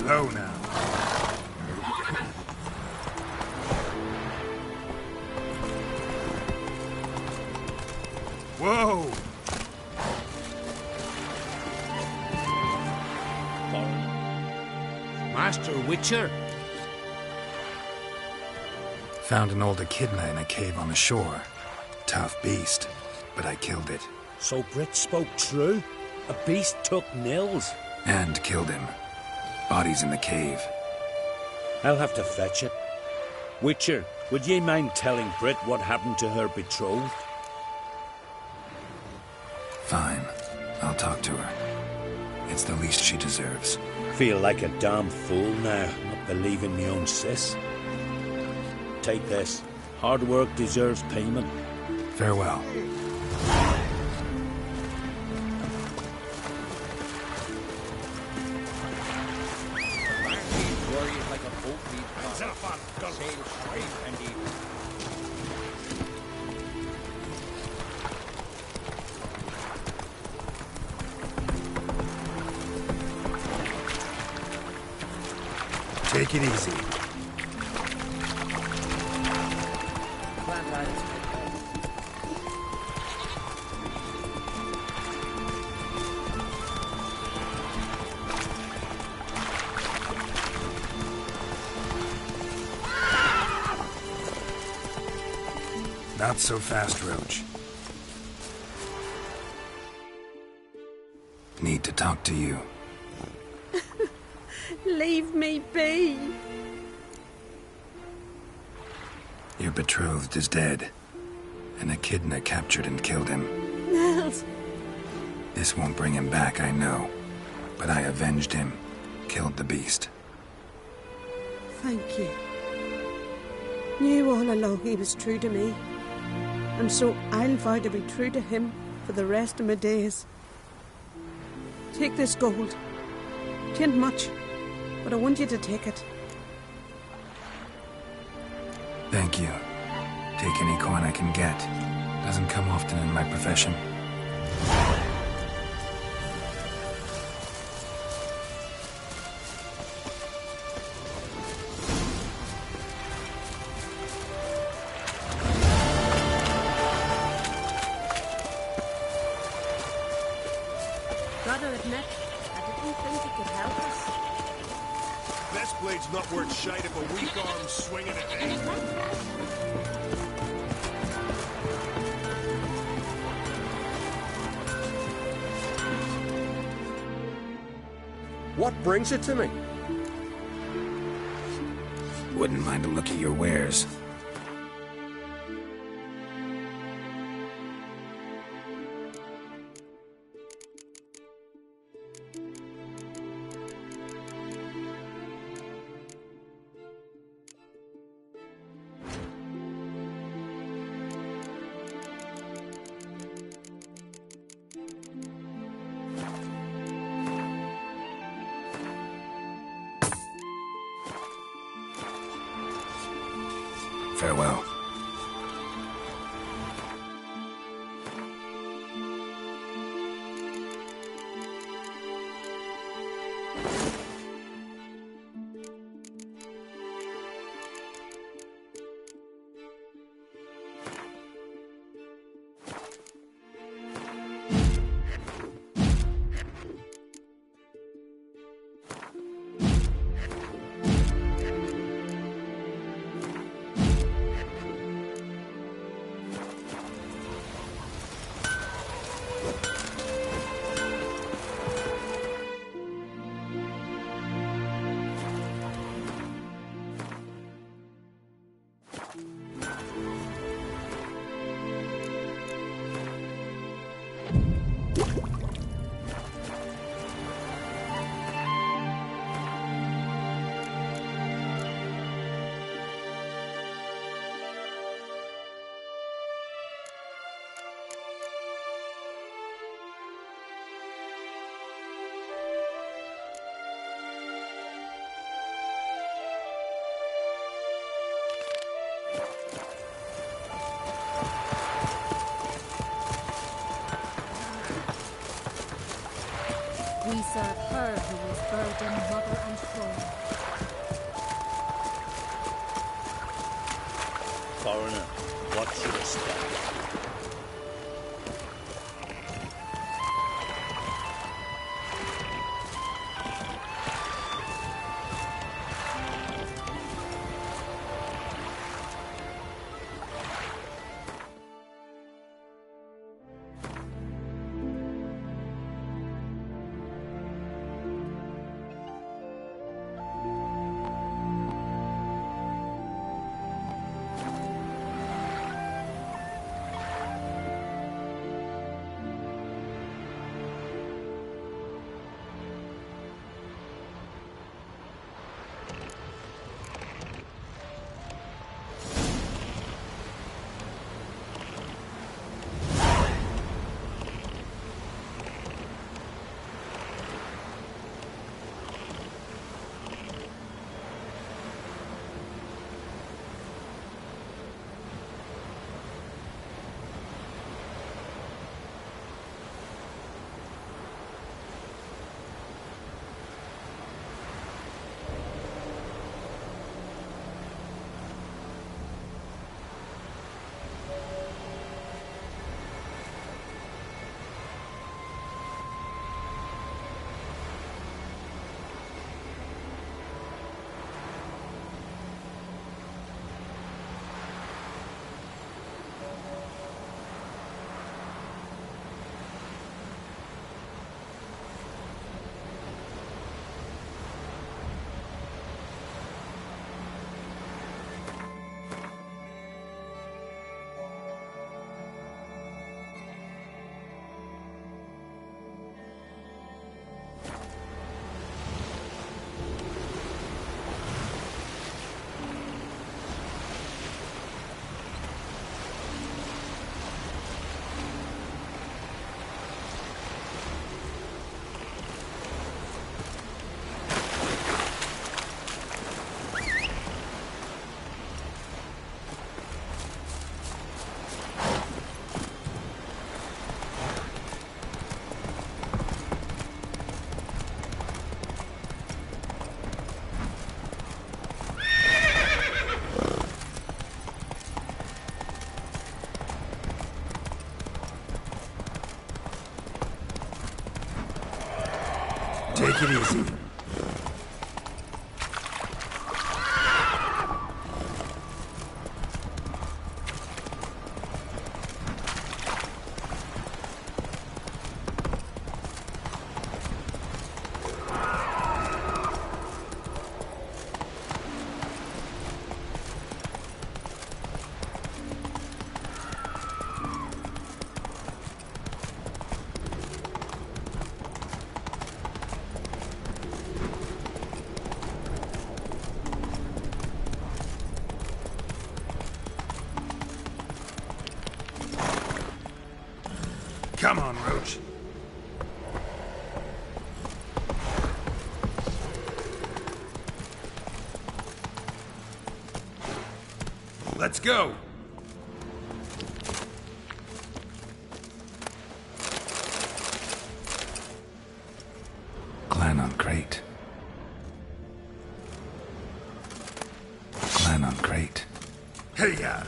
Slow now. Whoa! Master Witcher? Found an old echidna in a cave on the shore. Tough beast, but I killed it. So Brit spoke true? A beast took Nils? And killed him. Body's in the cave. I'll have to fetch it. Witcher, would ye mind telling Brit what happened to her betrothed? Fine. I'll talk to her. It's the least she deserves. Feel like a damn fool now, not believing me own sis. Take this. Hard work deserves payment. Farewell. Take it easy. Not so fast, Roach. Need to talk to you. Leave me be. Your betrothed is dead. An echidna captured and killed him. Nils. This won't bring him back, I know. But I avenged him. Killed the beast. Thank you. Knew all along he was true to me. And so I'll vow to be true to him for the rest of my days. Take this gold. 'Tain't much, but I want you to take it. Thank you. Take any coin I can get. Doesn't come often in my profession. Gotta admit, I didn't think you could help us. Best blade's not worth shite if a weak arm's swinging it, eh? What brings it to me? Wouldn't mind a look at your wares. Farewell. We serve her who was burden, mother, and throne. Foreigner, what's your step? Take it easy. Come on, Roach. Let's go. Clan on crate. Clan on crate. Hey-ya!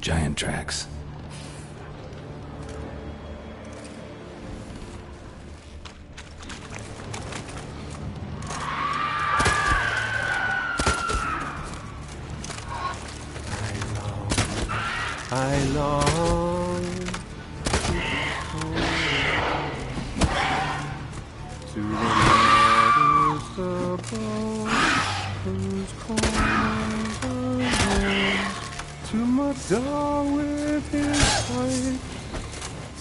Giant tracks. I long to the waters above, whose corners are warm, to my dog with his pipe,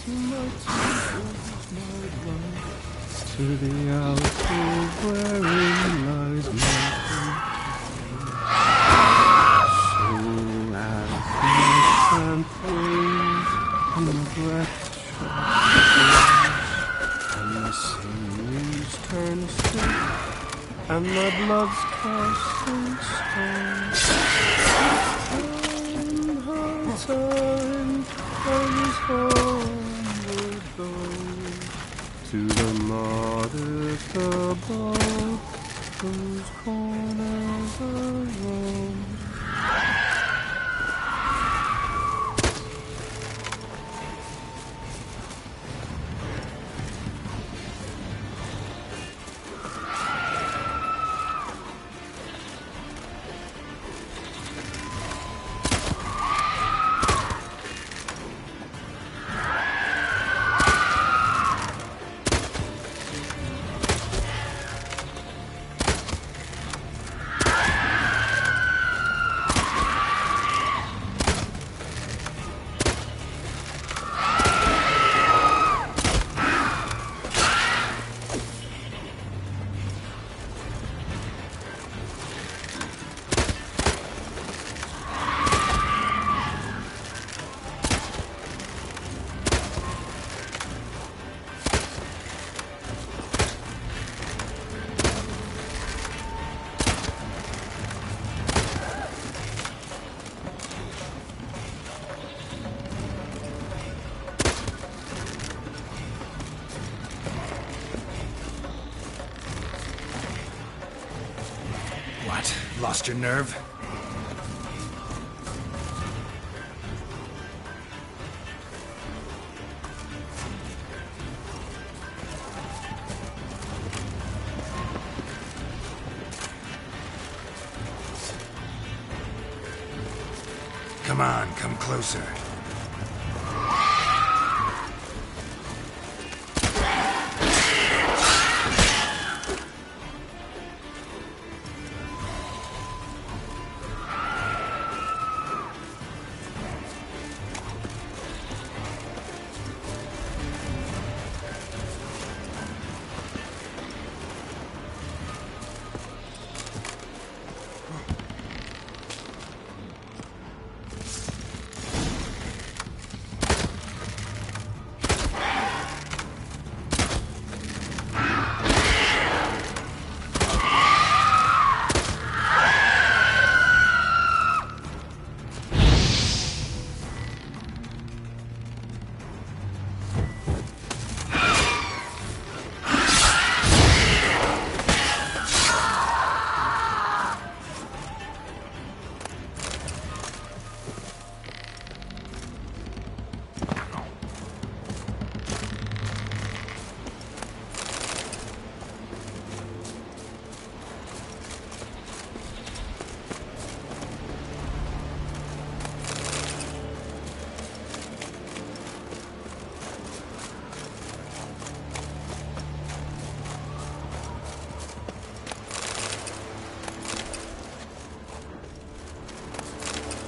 to my tears, my blood, to the alcove wherein lies my and things, and the breath and the sinews turn stiff, and my blood's coursing stone. And her time comes homeward bound, to the modest above, whose corners are warm. Lost your nerve? Come on, come closer.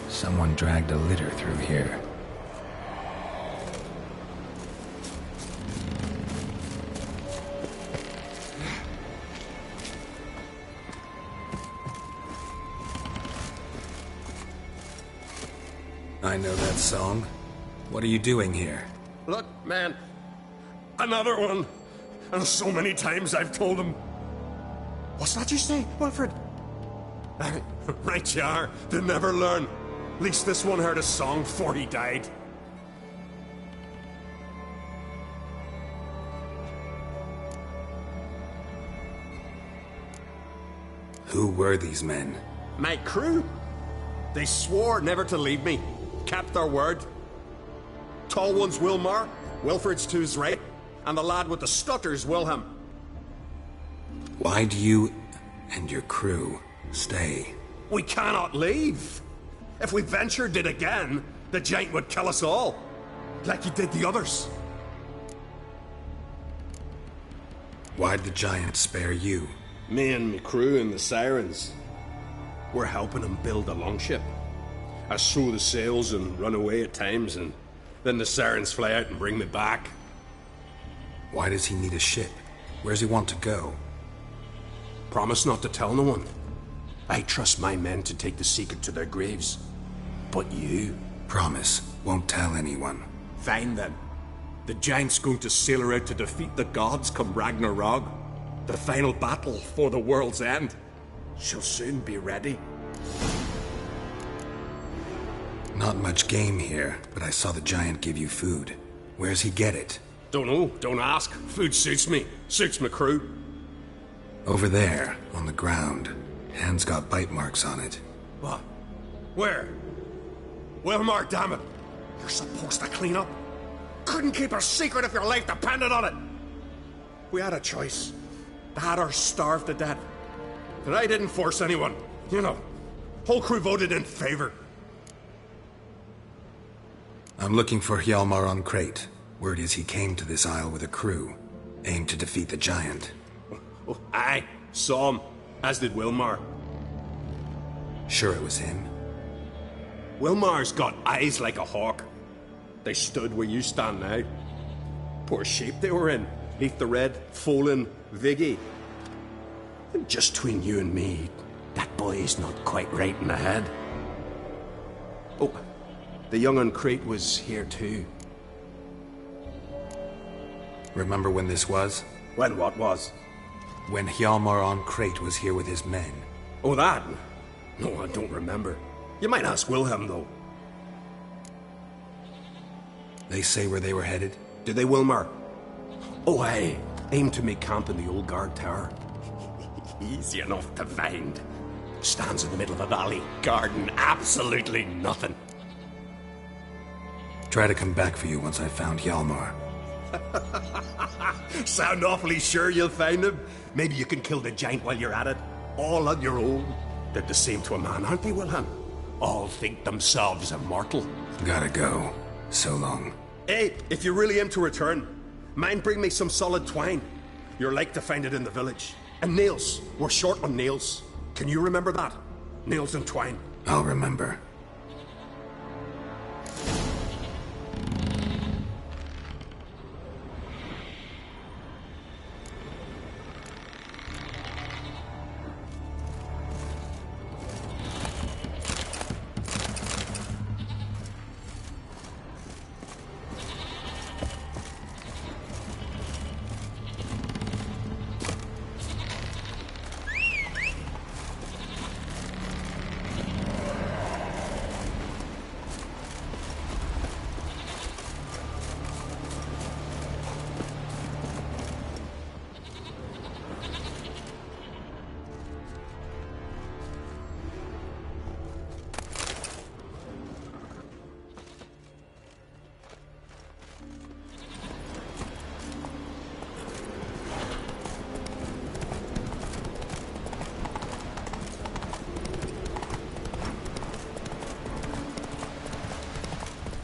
Someone dragged a litter through here. I know that song. What are you doing here? Look, man. Another one. And so many times I've told him. What's that you say, Wilfred? Right you are. They never learn. At least this one heard a song before he died. Who were these men? My crew. They swore never to leave me. kept their word. Tall one's Wilmar, Wilfred's to his right, and the lad with the stutter's Wilhelm. Why do you and your crew stay? We cannot leave. If we ventured it again, the giant would kill us all, like he did the others. Why'd the giant spare you? Me and me crew and the Sirens. We're helping him build a longship. I sew the sails and run away at times, and then the Sirens fly out and bring me back. Why does he need a ship? Where's he want to go? Promise not to tell no one. I trust my men to take the secret to their graves. But you? Promise, won't tell anyone. Fine then. The giant's going to sail her out to defeat the gods come Ragnarok. The final battle for the world's end. She'll soon be ready. Not much game here, but I saw the giant give you food. Where's he get it? Don't know, don't ask. Food suits me, suits my crew. Over there, on the ground. Hand's got bite marks on it. What? Where? Wilmar, damn it! You're supposed to clean up. Couldn't keep a secret if your life depended on it. We had a choice. Had her starved to death. But I didn't force anyone. You know, whole crew voted in favor. I'm looking for Hjalmar on Crate. Word is he came to this isle with a crew, aimed to defeat the giant. Oh, aye, saw him, as did Wilmar. Sure it was him? Wilmar's got eyes like a hawk. They stood where you stand now. Poor shape they were in. Neath the red, Folin, Viggy. And just between you and me, that boy's not quite right in the head. Oh, the young on Crate was here too. Remember when this was? When what was? When Hjalmar on Crate was here with his men. Oh, that? No, I don't remember. You might ask Wilhelm, though. They say where they were headed? Did they, Wilmar? Oh, aye. Aim to make camp in the old guard tower. Easy enough to find. Stands in the middle of a valley, guarding absolutely nothing. Try to come back for you once I've found Hjalmar. Sound awfully sure you'll find him? Maybe you can kill the giant while you're at it. All on your own. They're the same to a man, aren't they, Wilhelm? All think themselves immortal. Gotta go. So long. Hey, if you really aim to return, mind bring me some solid twine. You're like to find it in the village. And nails. We're short on nails. Can you remember that? Nails and twine. I'll remember.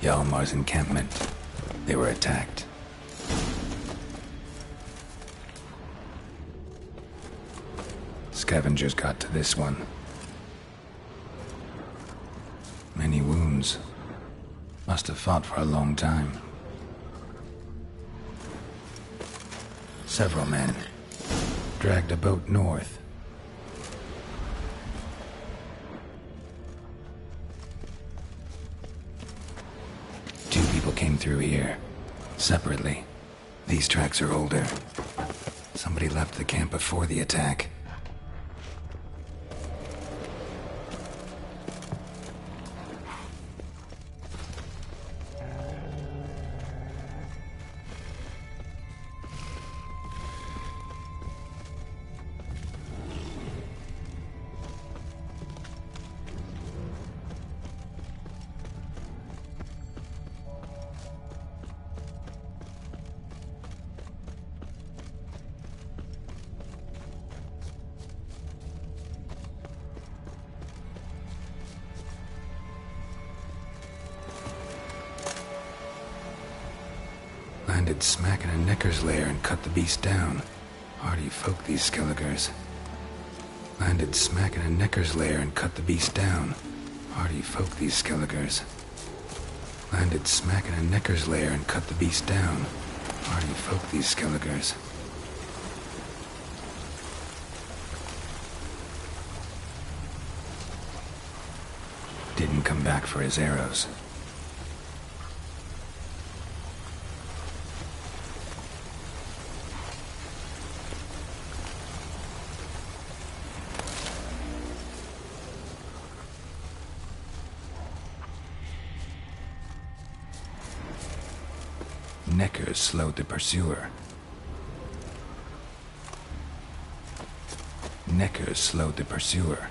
Hjalmar's encampment. They were attacked. Scavengers got to this one. Many wounds. Must have fought for a long time. Several men. Dragged a boat north. Two people came through here. Separately. These tracks are older. Somebody left the camp before the attack. Landed smack in a Necker's lair and cut the beast down. Hardy folk, these Skelligers. Landed smack in a Necker's lair and cut the beast down. Hardy folk, these Skelligers. Landed smack in a Necker's lair and cut the beast down. Hardy folk, these Skelligers. Didn't come back for his arrows. Neckers slowed the pursuer. Neckers slowed the pursuer.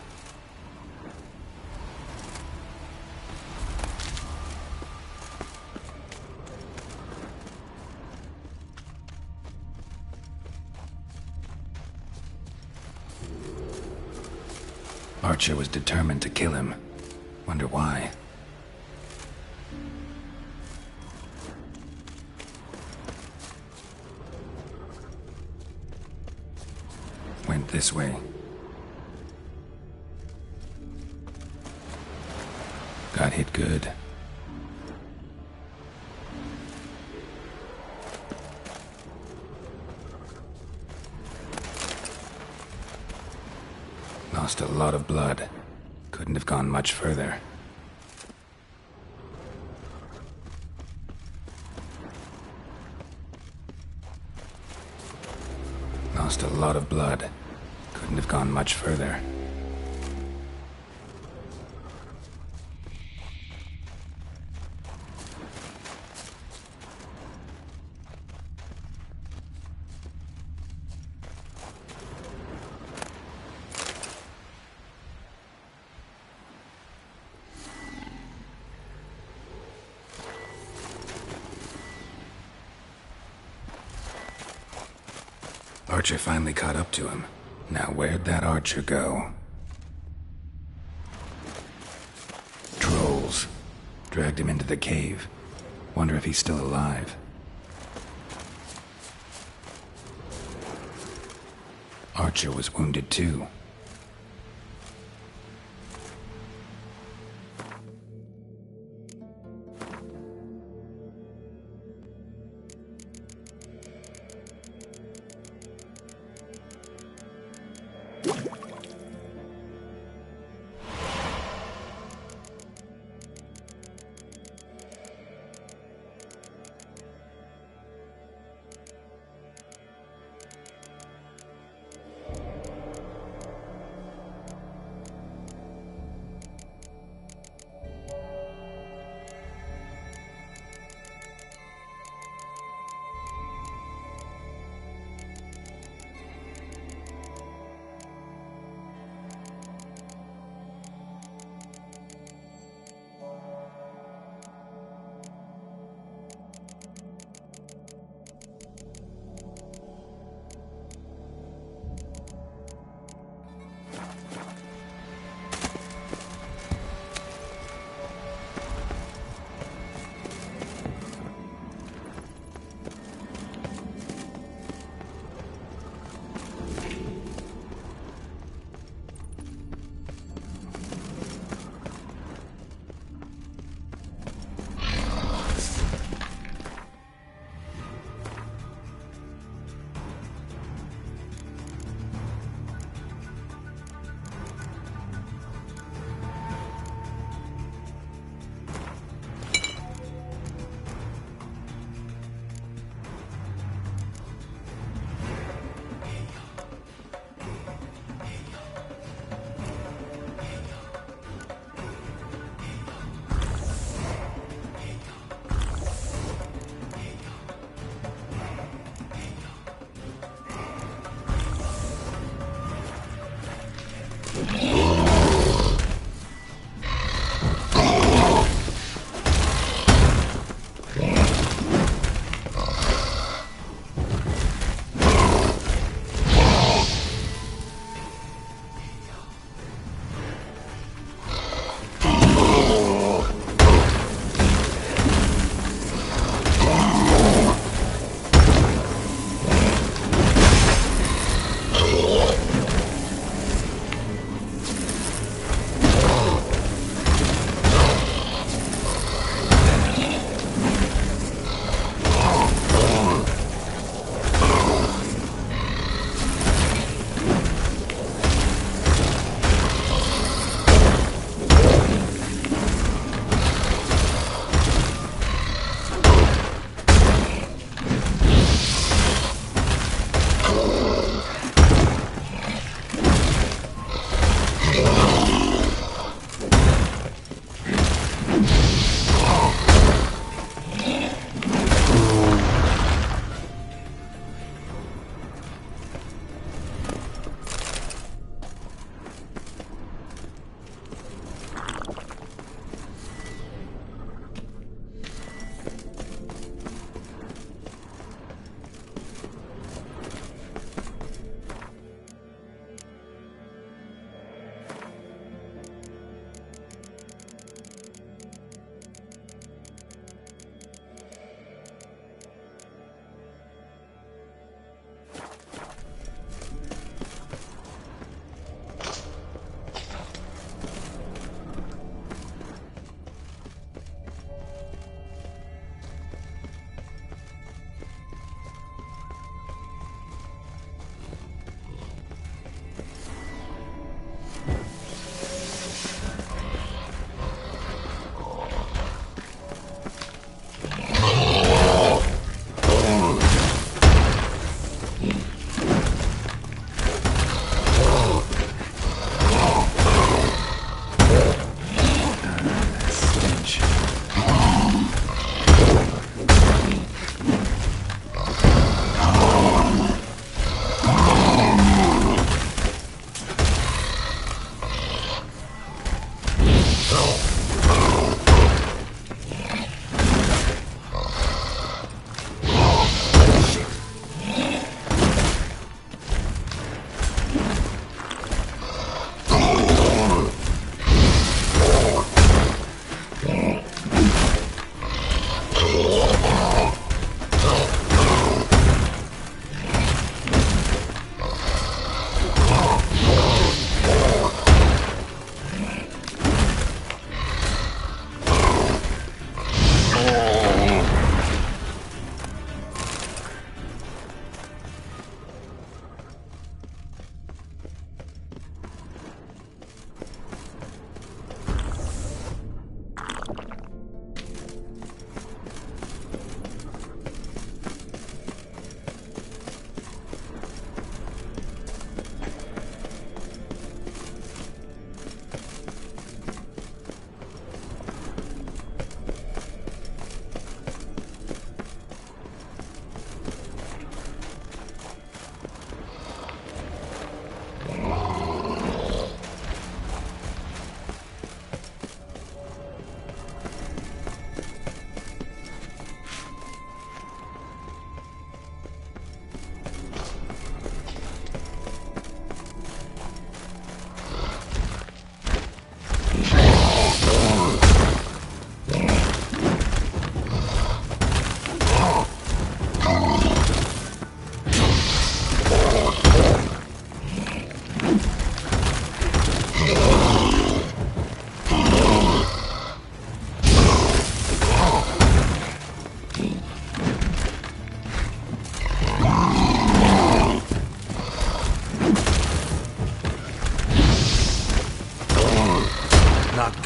Archer was determined to kill him. Wonder why. Went this way. Got hit good. Lost a lot of blood. Couldn't have gone much further. Lost a lot of blood. Couldn't have gone much further. Archer finally caught up to him. Now where'd that Archer go? Trolls. Dragged him into the cave. Wonder if he's still alive. Archer was wounded too.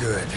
good.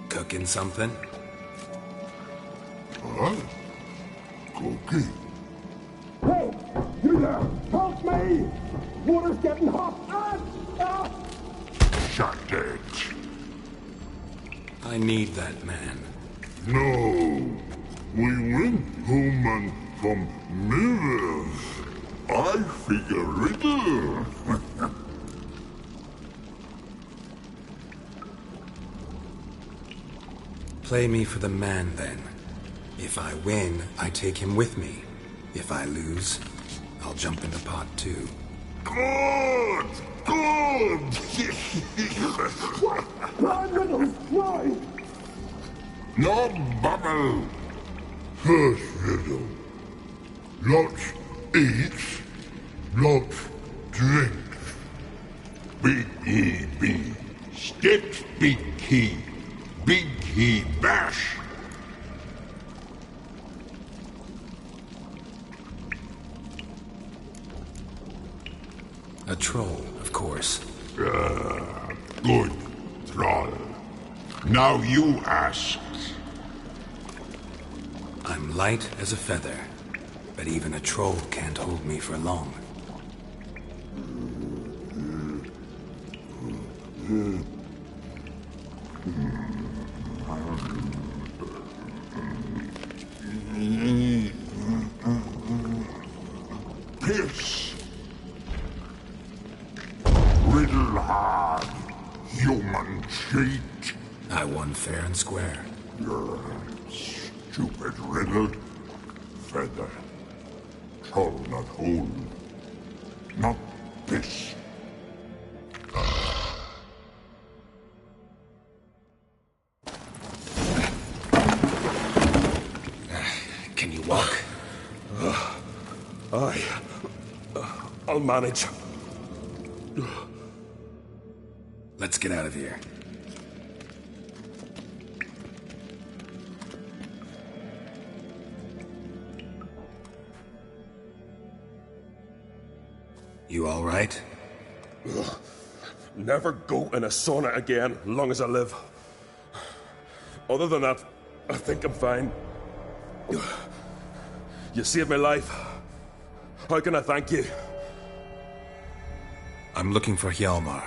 Cooking something? Huh? Cooking? Hey! You there! Help me! Water's getting hot! Shut it. I need that man. No. We went home and from mirrors. I figure riddle. Play me for the man, then. If I win, I take him with me. If I lose, I'll jump in the pot, too. Good! Good! Why, Riddles? Why? No bubble! First riddle. Lots eats, lots drinks. Big E B. Steps big key. Big he bash. A troll, of course. Good, troll. Now you ask. I'm light as a feather, but even a troll can't hold me for long. Piss. Riddle hard. Human cheat. I won fair and square. Stupid riddle. Feather. Troll not hold. Not piss. Can you walk? I'll manage. Let's get out of here. You all right? Never go in a sauna again, long as I live. Other than that, I think I'm fine. You saved my life. How can I thank you? I'm looking for Hjalmar.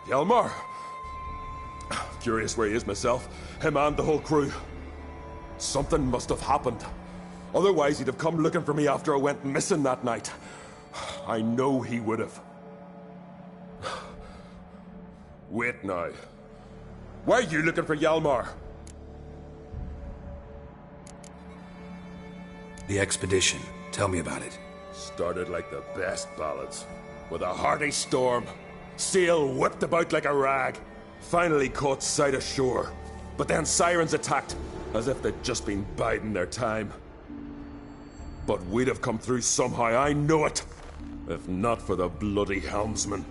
Hjalmar? Curious where he is myself. Him and the whole crew. Something must have happened. Otherwise, he'd have come looking for me after I went missing that night. I know he would have. Wait now. Why are you looking for Hjalmar? The expedition. Tell me about it. Started like the best ballads. With a hearty storm. Sail whipped about like a rag. Finally caught sight of shore. But then sirens attacked, as if they'd just been biding their time. But we'd have come through somehow, I know it. If not for the bloody helmsman.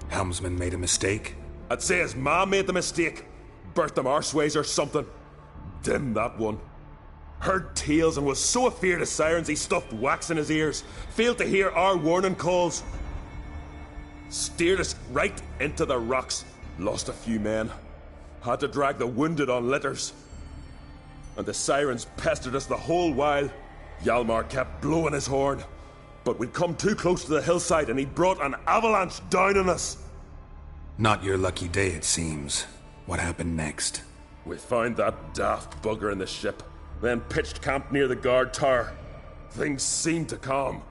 Helmsman made a mistake? I'd say his ma made the mistake. Burnt them arseways or something. Dim that one. Heard tales and was so afeard of sirens he stuffed wax in his ears. Failed to hear our warning calls. Steered us right into the rocks. Lost a few men. Had to drag the wounded on litters. And the sirens pestered us the whole while. Hjalmar kept blowing his horn. But we'd come too close to the hillside and he brought an avalanche down on us. Not your lucky day, it seems. What happened next? We found that daft bugger in the ship. Then pitched camp near the guard tower. Things seemed to calm.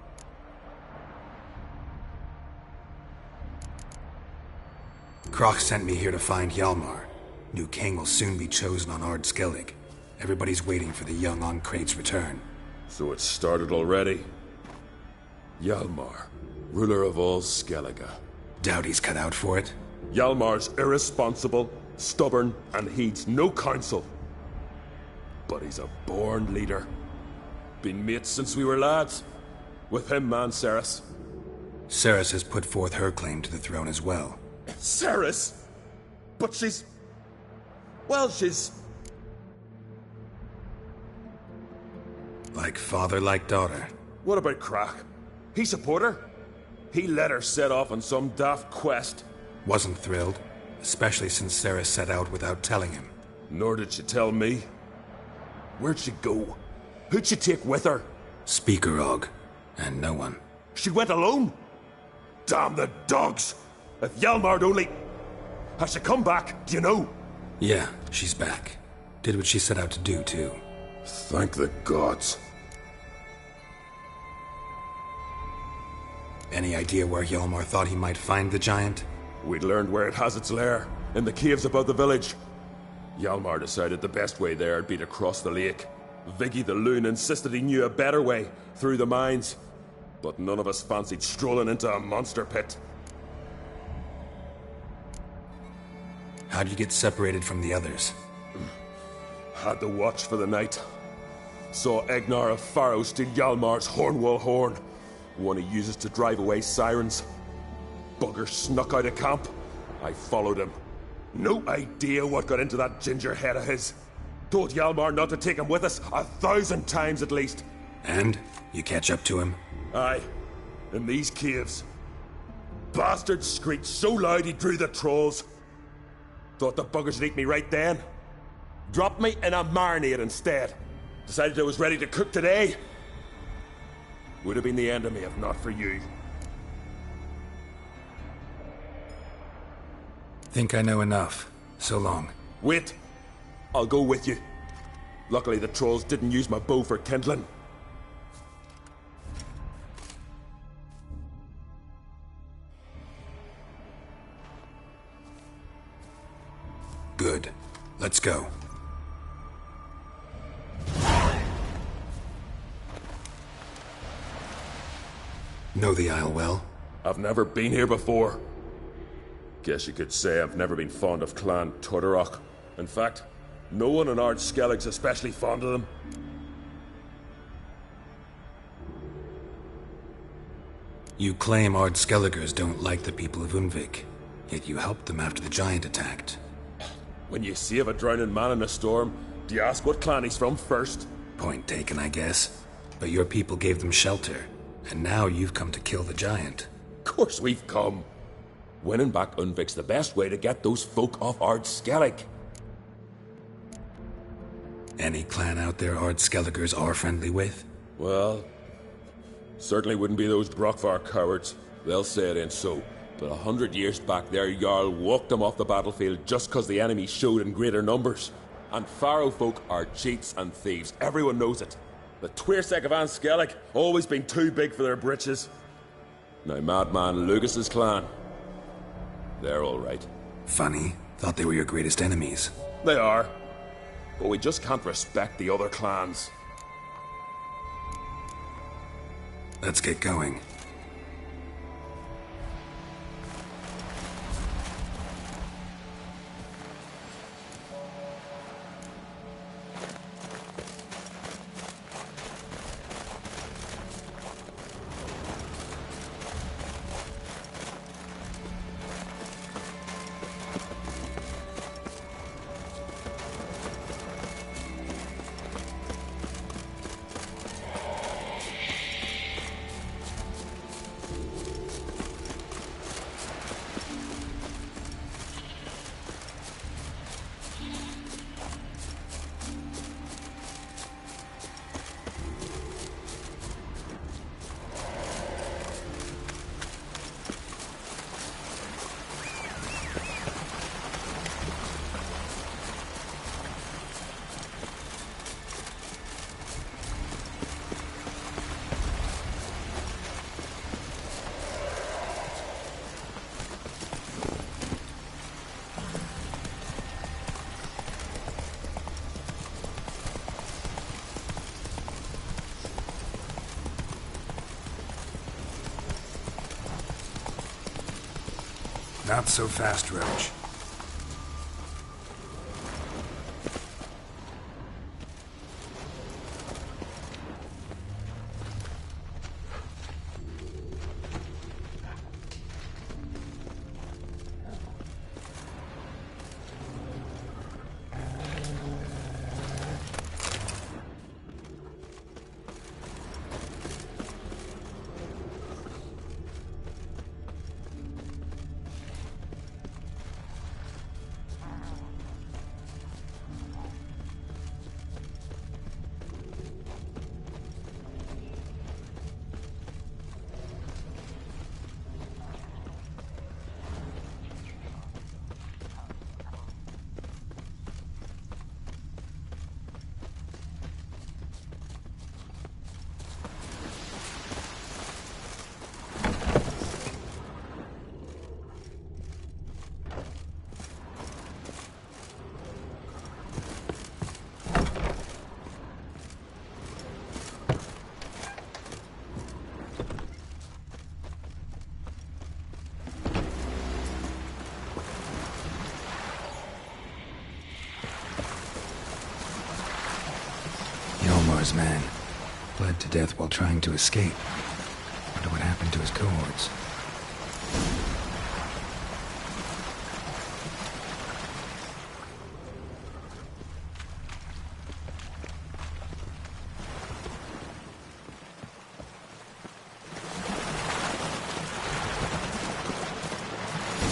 Kroch sent me here to find Hjalmar. New king will soon be chosen on Ard Skellig. Everybody's waiting for the young Ancrate's return. So it started already. Hjalmar, ruler of all Skellige. Doubt he's cut out for it. Hjalmar's irresponsible, stubborn, and heeds no counsel. But he's a born leader. Been mates since we were lads. With him, man, Cerys. Cerys has put forth her claim to the throne as well. Cerys? But she's... well, she's... like father, like daughter. What about Crach? He support her? He let her set off on some daft quest. Wasn't thrilled, especially since Cerys set out without telling him. Nor did she tell me. Where'd she go? Who'd she take with her? Speakerog, and no one. She went alone? Damn the dogs! If Hjalmar'd only... Has she come back, do you know? Yeah, she's back. Did what she set out to do, too. Thank the gods. Any idea where Hjalmar thought he might find the giant? We'd learned where it has its lair, in the caves above the village. Hjalmar decided the best way there would be to cross the lake. Viggy the Loon insisted he knew a better way, through the mines. But none of us fancied strolling into a monster pit. How'd you get separated from the others? Had to watch for the night. Saw Egnar of Faro steal Hjalmar's Hornwall horn, one he uses to drive away sirens. Bugger snuck out of camp. I followed him. No idea what got into that ginger head of his. Told Hjalmar not to take him with us 1,000 times at least. And? You catch up to him? Aye. In these caves. Bastard screeched so loud he drew the trolls. Thought the buggers would eat me right then. Dropped me in a marinade instead. Decided I was ready to cook today. Would have been the end of me if not for you. Think I know enough. So long. Wait. I'll go with you. Luckily the trolls didn't use my bow for kindling. Good. Let's go. Know the Isle well? I've never been here before. Guess you could say I've never been fond of Clan Tordarroch. In fact, no one in Ard Skellig's especially fond of them. You claim Ard Skelligers don't like the people of Unvik, yet you helped them after the giant attacked. When you save a drowning man in a storm, do you ask what clan he's from first? Point taken, I guess. But your people gave them shelter, and now you've come to kill the giant. Of course we've come. Winning back Unvik's the best way to get those folk off Ard Skellig. Any clan out there Ard Skelligers are friendly with? Well, certainly wouldn't be those Brockvar cowards. They'll say it ain't so. But 100 years back their Jarl walked them off the battlefield just because the enemy showed in greater numbers. And Faro folk are cheats and thieves. Everyone knows it. The Tuirsec of Anskellig always been too big for their britches. Now Madman Lucas's clan, they're all right. Funny. Thought they were your greatest enemies. They are. But we just can't respect the other clans. Let's get going. Not so fast, Roach. Yolmar's man bled to death while trying to escape. Wonder what happened to his cohorts.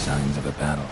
Signs of a battle.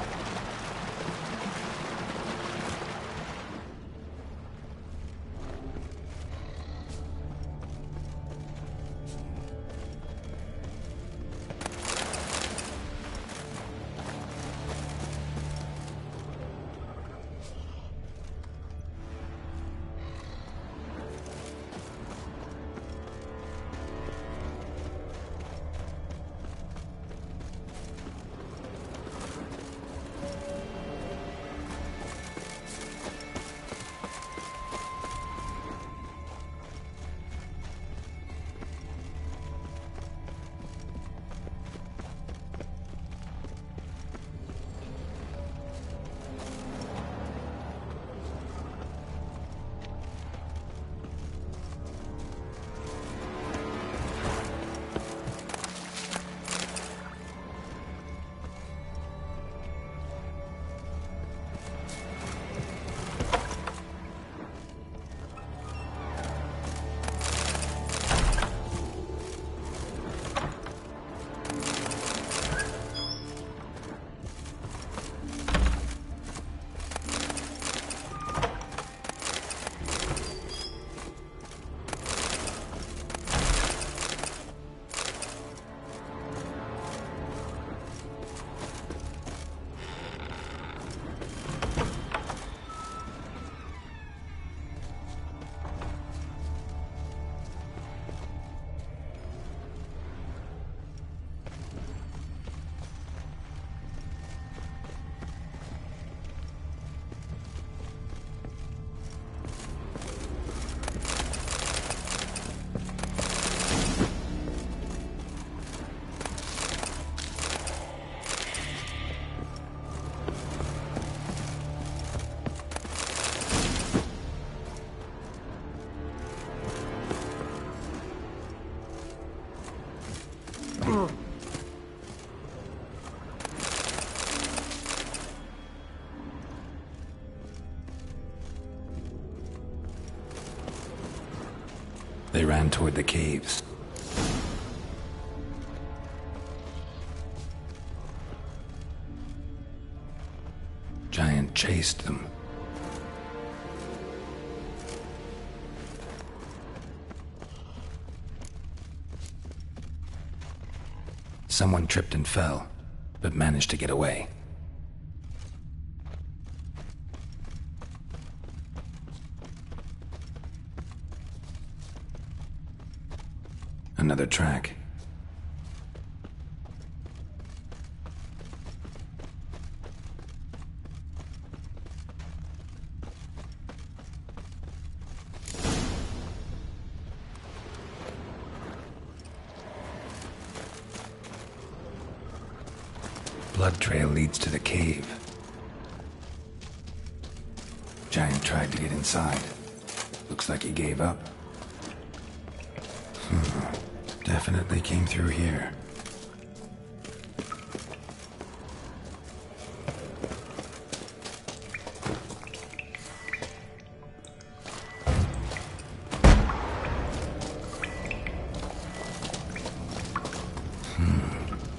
They ran toward the caves. Giant chased them. Someone tripped and fell, but managed to get away. Another track. Blood trail leads to the cave. Giant tried to get inside. Looks like he gave up. Definitely came through here.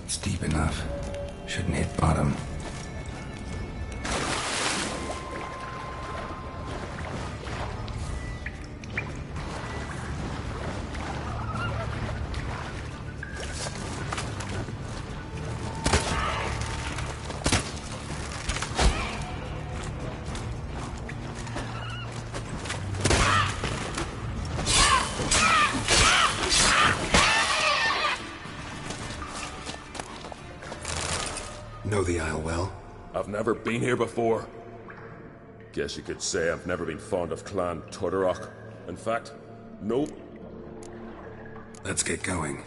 It's deep enough. Shouldn't hit bottom. Know the Isle well? I've never been here before. Guess you could say I've never been fond of Clan Tordarroch. In fact, nope. Let's get going.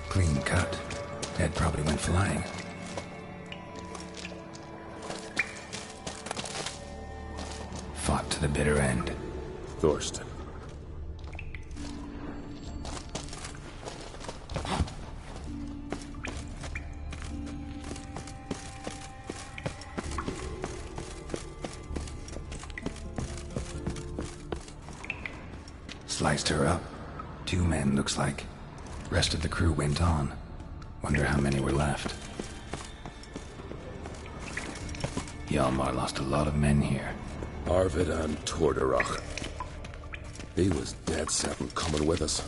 Clean cut. Ed probably went flying. Fought to the bitter end. Thorsten. Sliced her up. 2 men, looks like. Rest of the crew went on. Wonder how many were left. Hjalmar lost a lot of men here. Arvid and Tordarroch. He was dead set on coming with us.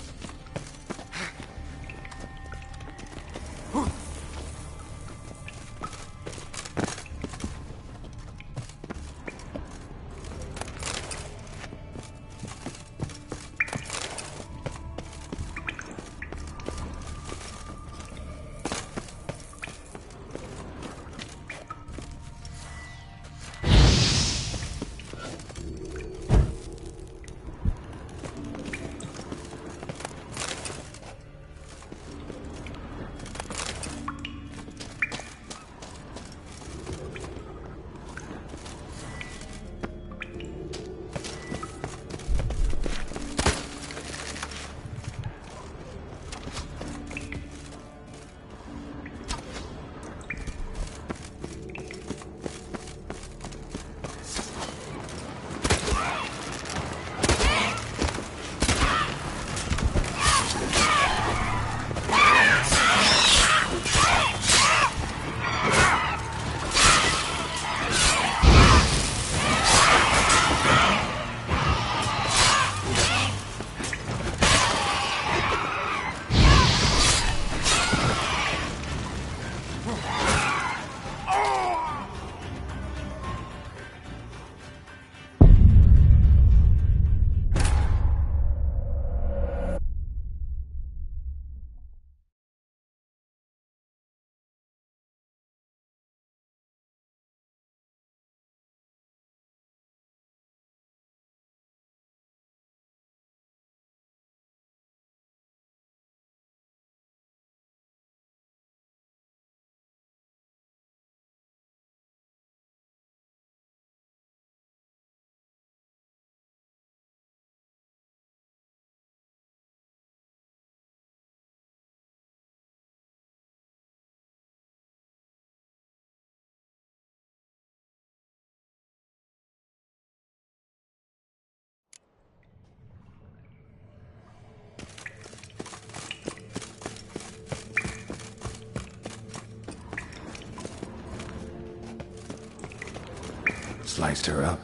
sliced her up.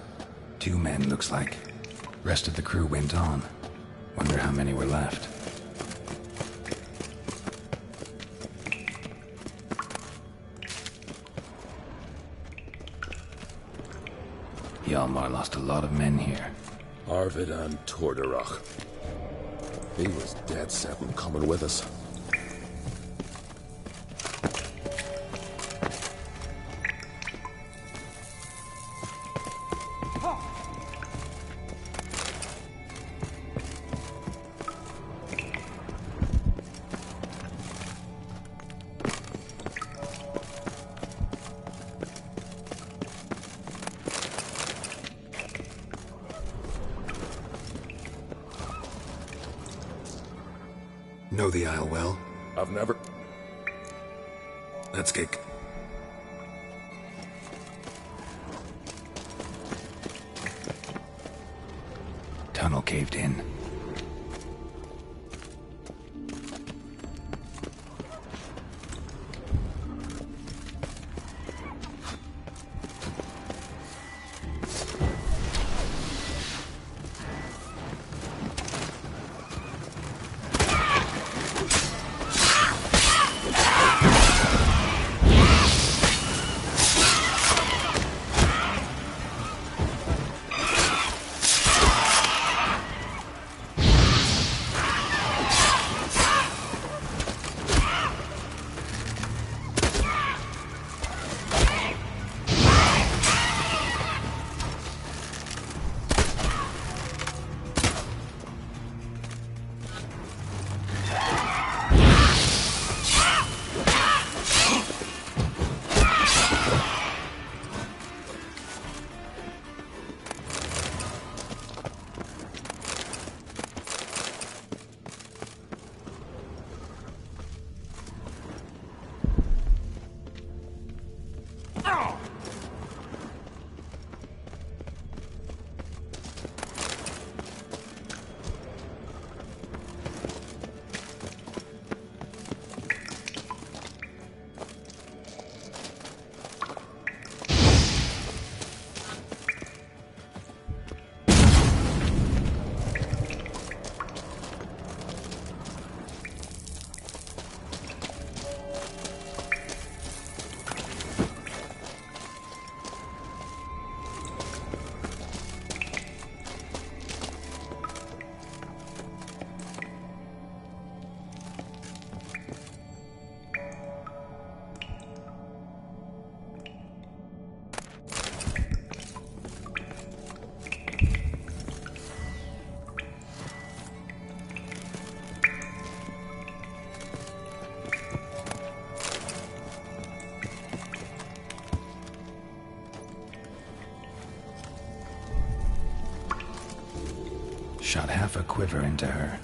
2 men, looks like. Rest of the crew went on. Wonder how many were left. Hjalmar lost a lot of men here. Arvid and Torderach. He was dead set on coming with us. Know the Isle well? I've never... Let's kick. Tunnel caved in. Shot half a quiver into her.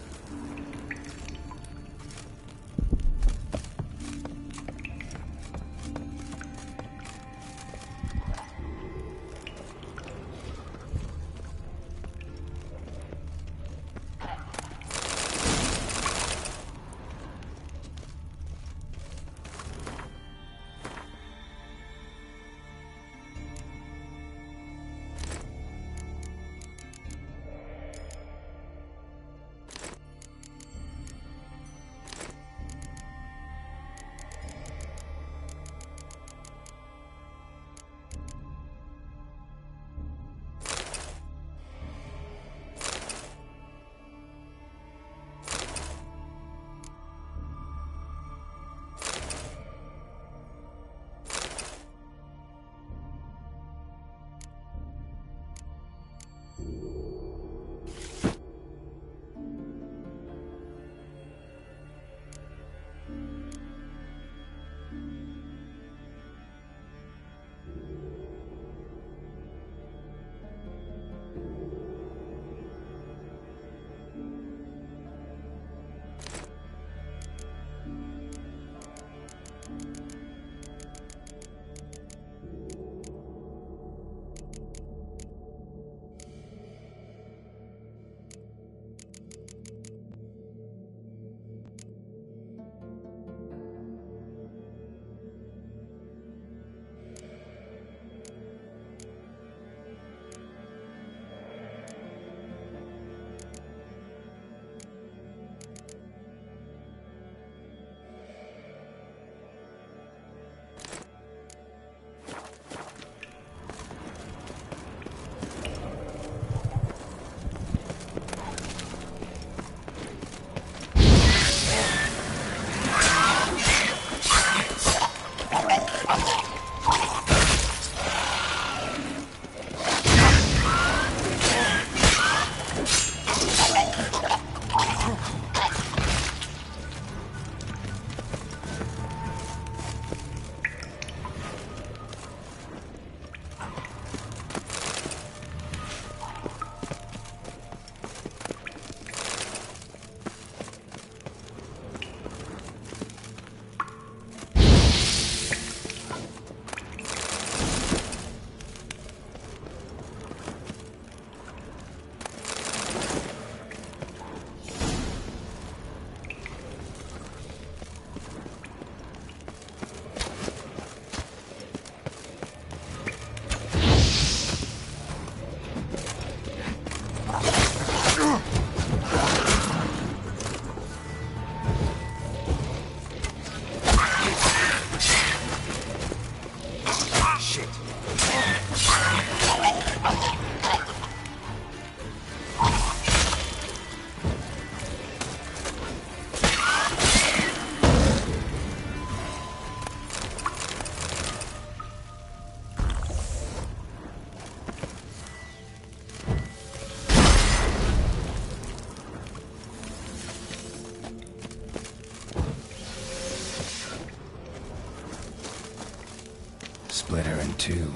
split her in two.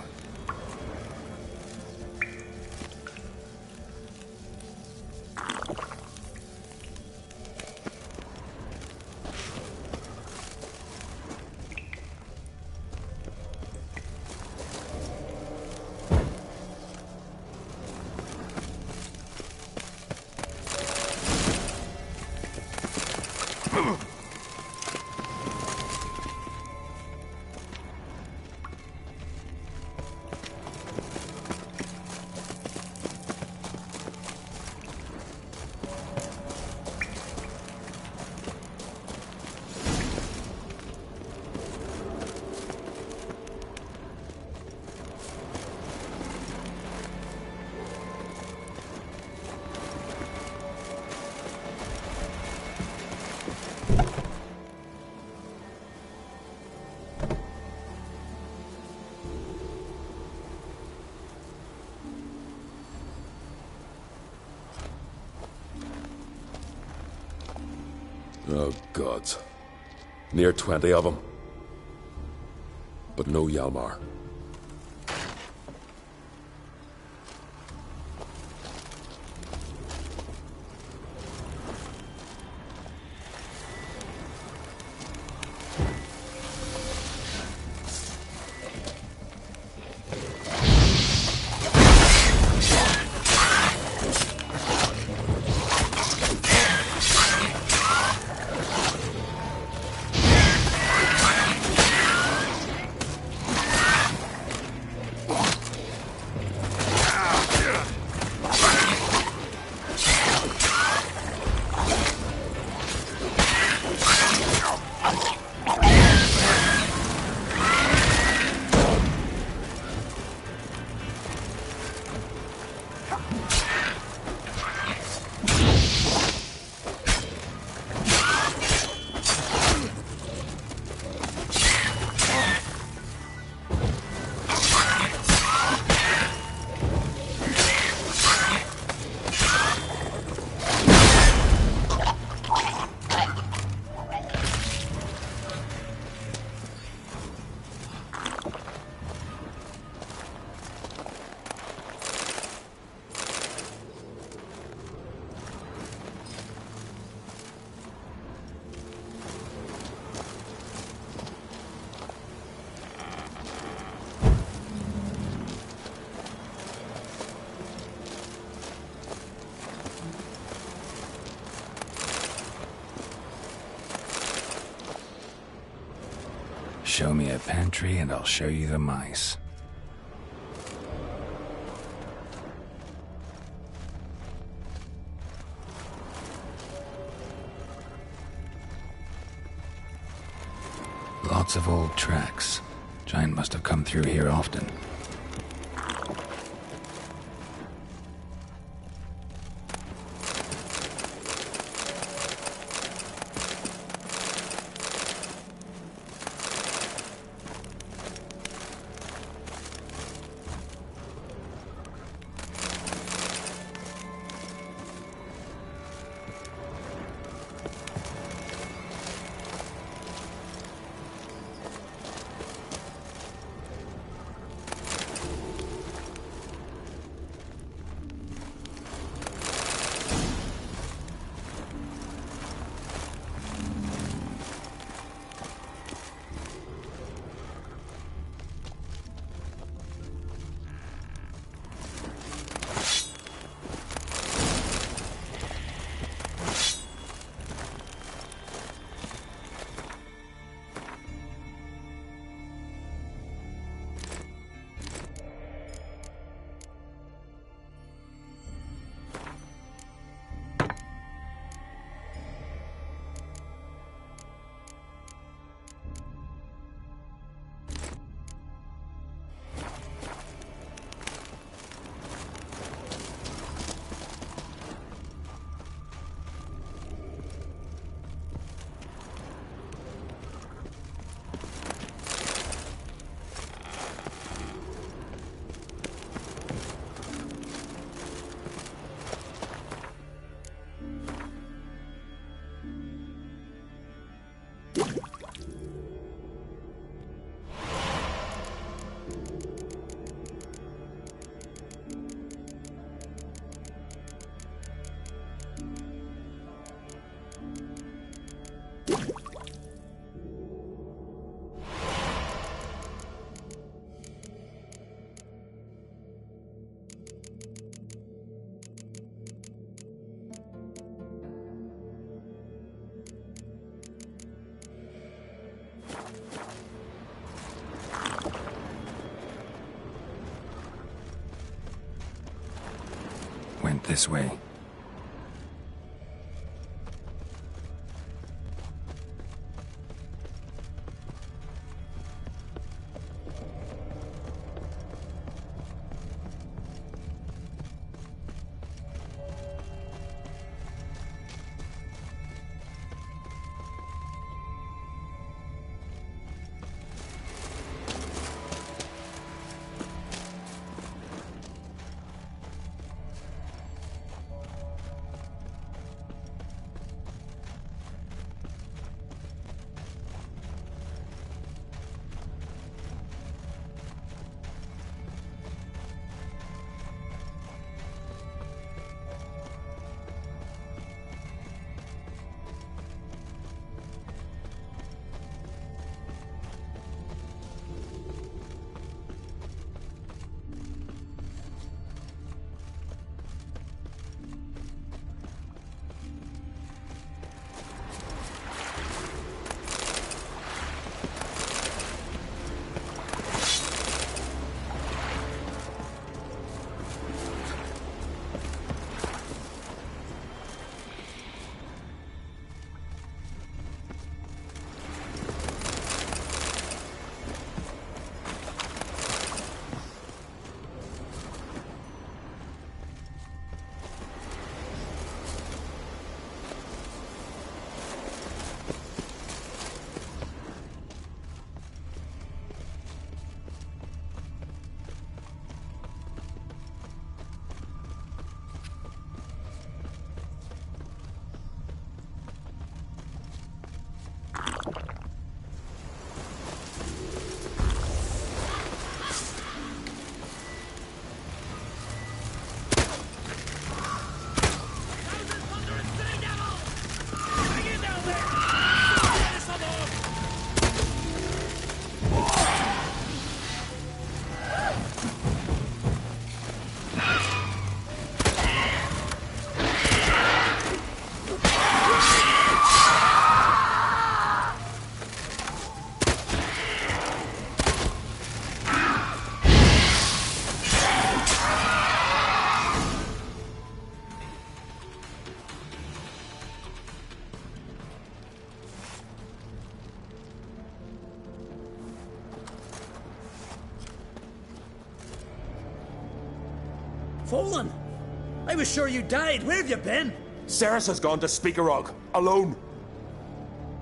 Oh, gods. Near 20 of them. But no Hjalmar. Show me a pantry and I'll show you the mice. Lots of old tracks. Giant must have come through here often. went this way. Fallen! I was sure you died. Where have you been? Cerys has gone to Speakerog, alone.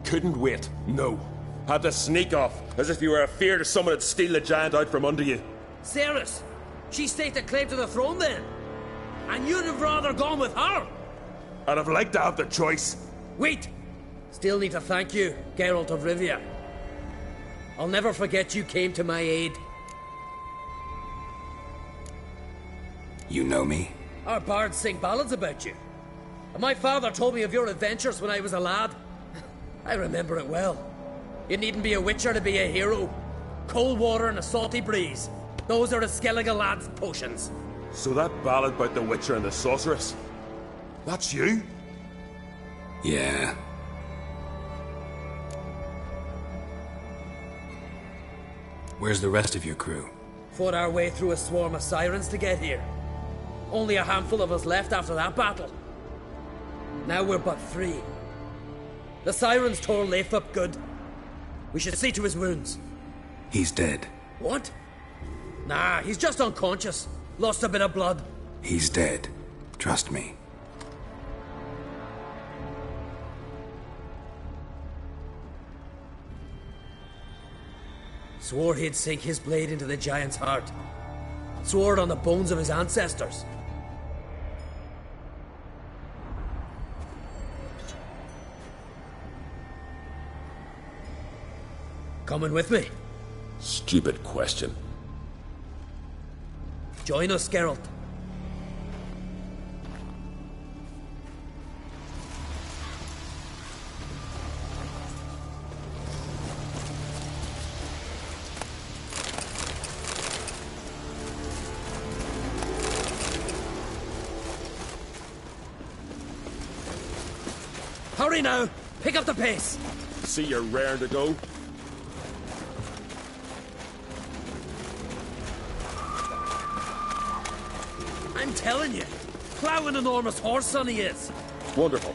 Couldn't wait, no. Had to sneak off, as if you were afeard of someone would steal the giant out from under you. Cerys! She staked a claim to the throne then. And you'd have rather gone with her. I'd have liked to have the choice. Wait! Still need to thank you, Geralt of Rivia. I'll never forget you came to my aid. You know me? Our bards sing ballads about you. And my father told me of your adventures when I was a lad. I remember it well. You needn't be a witcher to be a hero. Cold water and a salty breeze. Those are a Skellige lad's potions. So that ballad about the witcher and the sorceress, that's you? Yeah. Where's the rest of your crew? Fought our way through a swarm of sirens to get here. Only a handful of us left after that battle. Now we're but 3. The sirens tore Leif up good. We should see to his wounds. He's dead. What? Nah, he's just unconscious. Lost a bit of blood. He's dead. Trust me. Swore he'd sink his blade into the giant's heart. Swore it on the bones of his ancestors. Coming with me? Stupid question. Join us, Geralt. Hurry now! Pick up the pace! See you're raring to go. I'm telling you, plowing enormous horse son he is. Wonderful.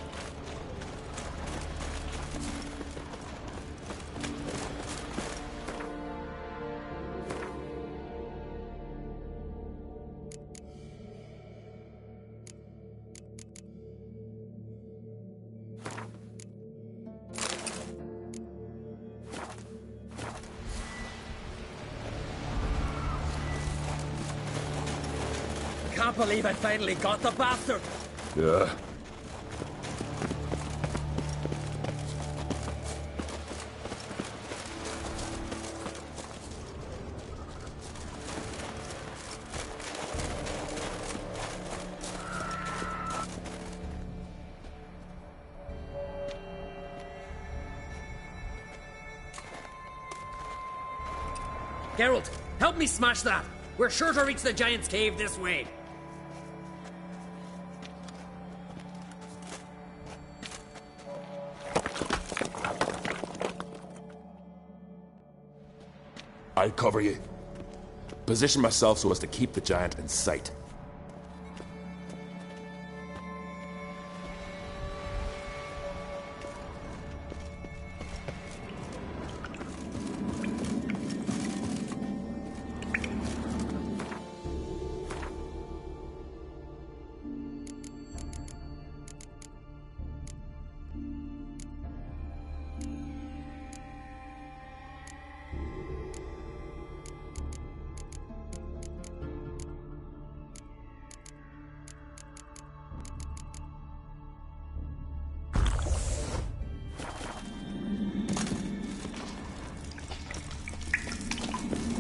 Can't believe I finally got the bastard. Yeah. Geralt, help me smash that. We're sure to reach the Giant's Cave this way. I'll cover you. Position myself so as to keep the giant in sight.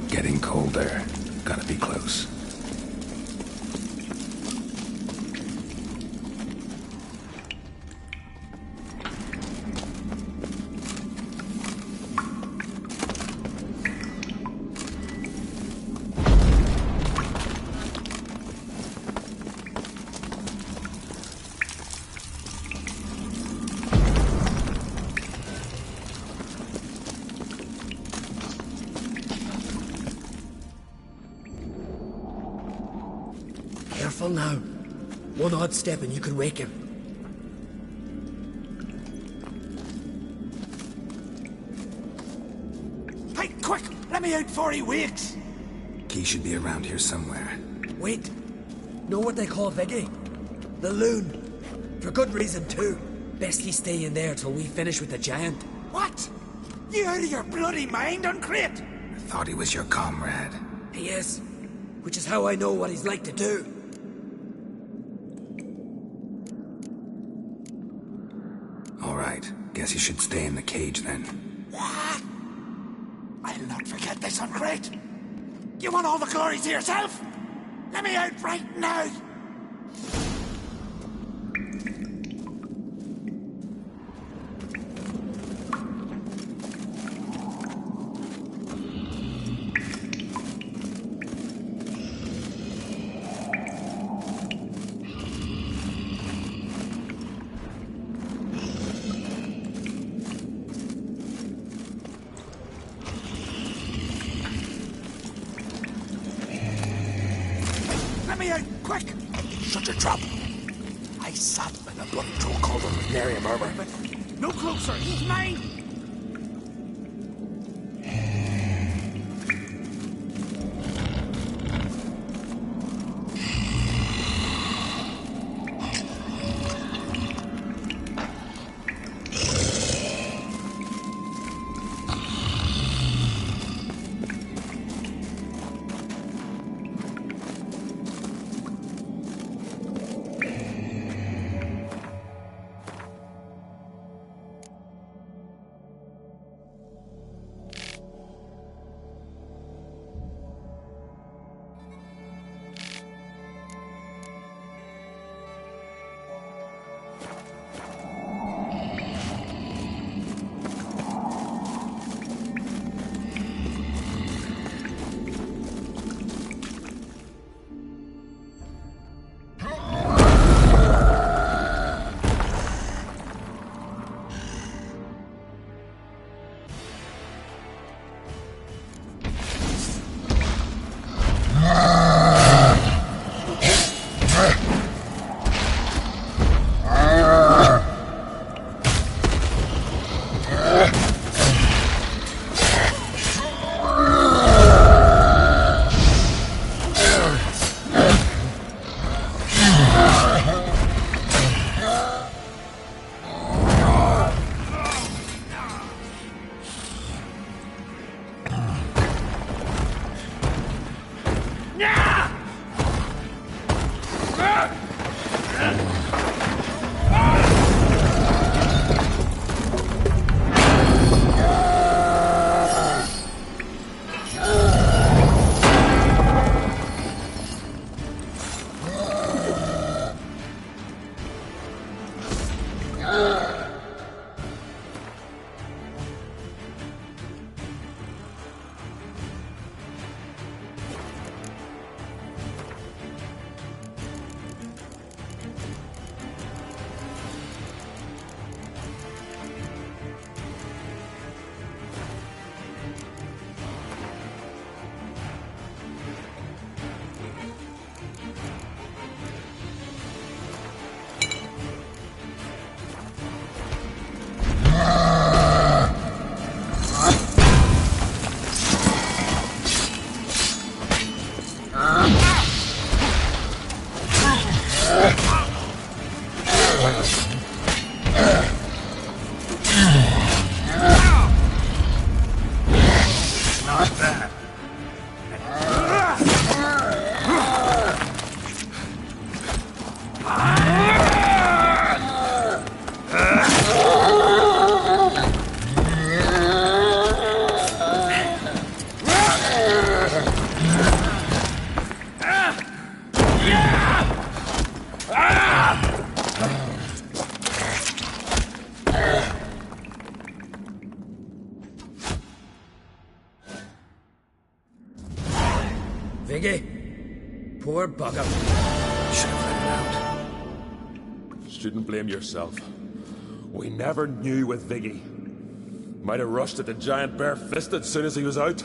Getting colder. Gotta be close. Careful now. One odd step and you could wake him. Hey, quick! Let me out before he wakes! Key should be around here somewhere. Wait. Know what they call Viggy? The loon. For good reason, too. Best he stay in there till we finish with the giant. What? You out of your bloody mind, Uncrate? I thought he was your comrade. He is. Which is how I know what he's like to do. Alright, guess you should stay in the cage then. What? I'll not forget this, Uncrate. You want all the glory to yourself? Let me out right now! Let me out, quick! Shut your trap! I sat in a bloody troll cauldron with nary a murmur. No closer, he's mine! Viggy? Poor bugger. Should have let him out. Shouldn't blame yourself. We never knew with Viggy. Might have rushed at the giant bare-fisted soon as he was out.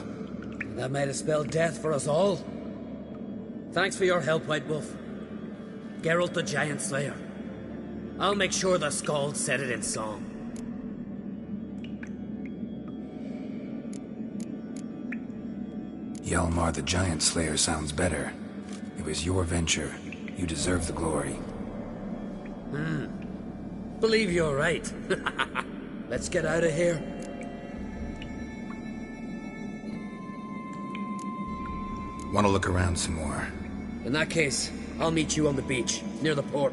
That might have spelled death for us all. Thanks for your help, White Wolf. Geralt the Giant Slayer. I'll make sure the Skald said it in song. Hjalmar the Giant Slayer sounds better. It was your venture. You deserve the glory. Believe you're right. Let's get out of here. Want to look around some more? In that case, I'll meet you on the beach, near the port.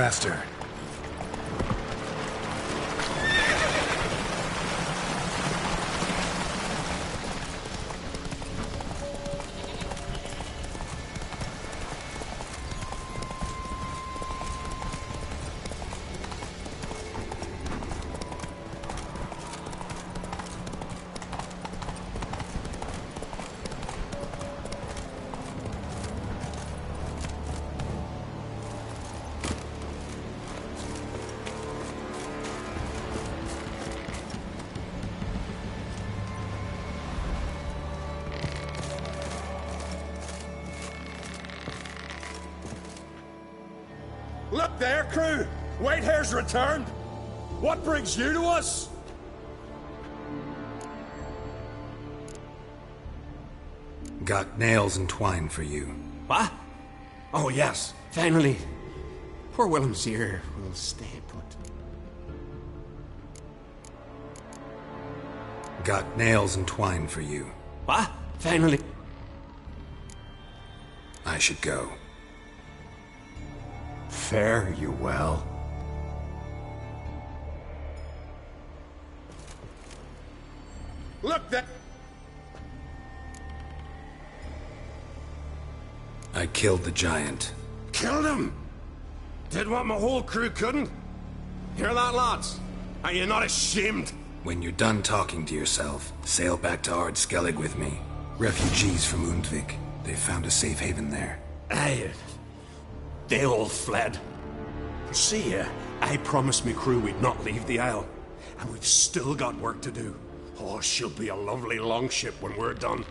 faster. Look there, crew! Whitehair's returned! What brings you to us? Got nails and twine for you. What? Oh, yes, finally. Poor Willem's here will stay put. Got nails and twine for you. What? Finally. I should go. Fare you well. Look that. I killed the giant. Killed him? Did what my whole crew couldn't? Hear that, lads? Are you not ashamed? When you're done talking to yourself, sail back to Ard Skellig with me. Refugees from Undvik. They found a safe haven there. Aye. They all fled. See, I promised me crew we'd not leave the Isle. And we've still got work to do. Oh, she'll be a lovely longship when we're done.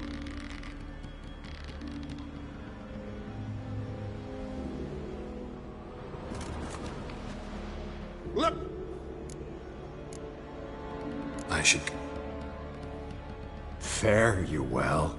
Look! I should... Fare you well.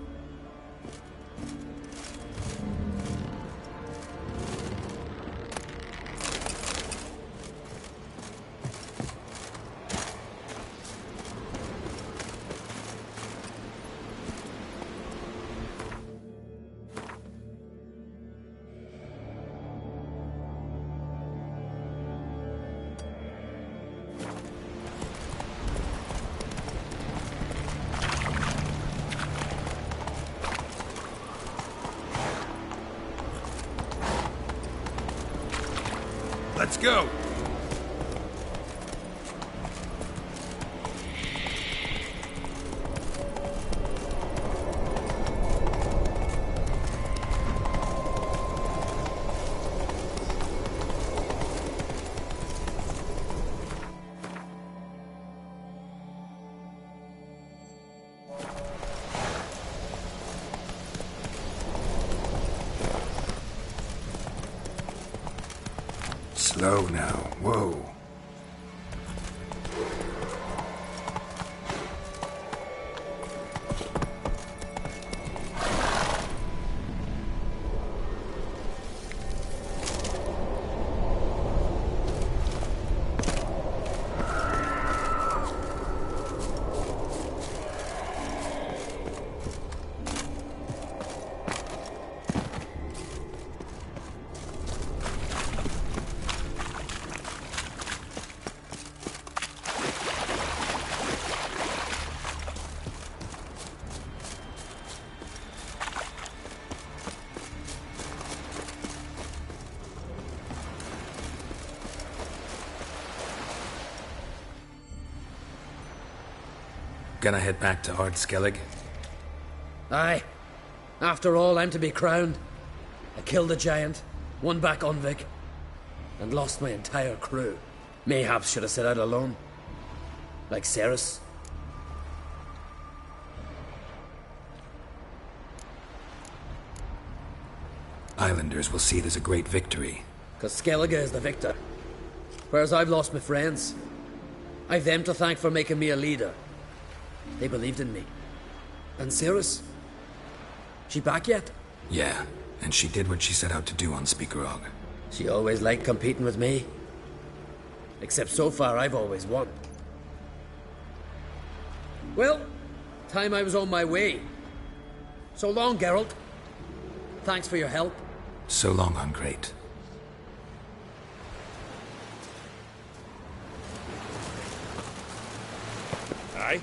Let's go! Slow now. Whoa. Gonna head back to Ard Skellig? Aye. After all, I'm to be crowned. I killed a giant, won back Undvik, and lost my entire crew. Mayhaps should have set out alone. Like Cerys. Islanders will see it as a great victory. Because Skellige is the victor. Whereas I've lost my friends. I've them to thank for making me a leader. They believed in me. And Cerys? She back yet? Yeah, and she did what she set out to do on Speakerog. She always liked competing with me. Except so far I've always won. Well, time I was on my way. So long, Geralt. Thanks for your help. So long, Ungreat. Aye.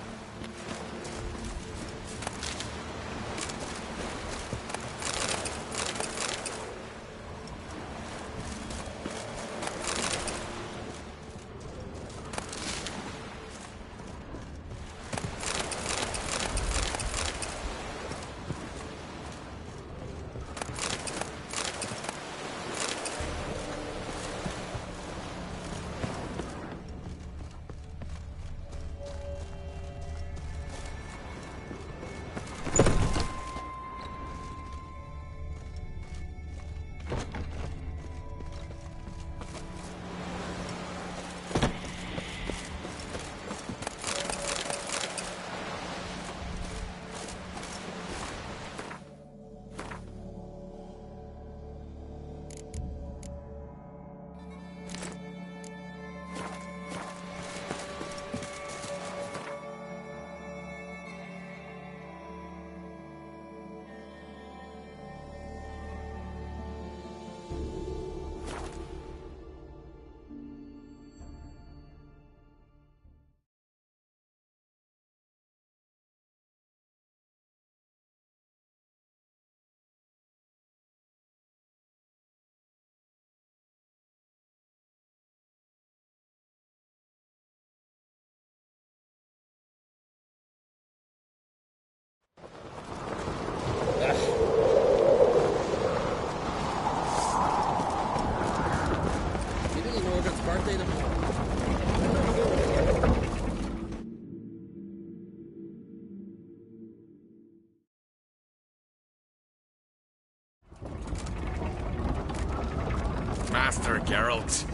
Master Geralt.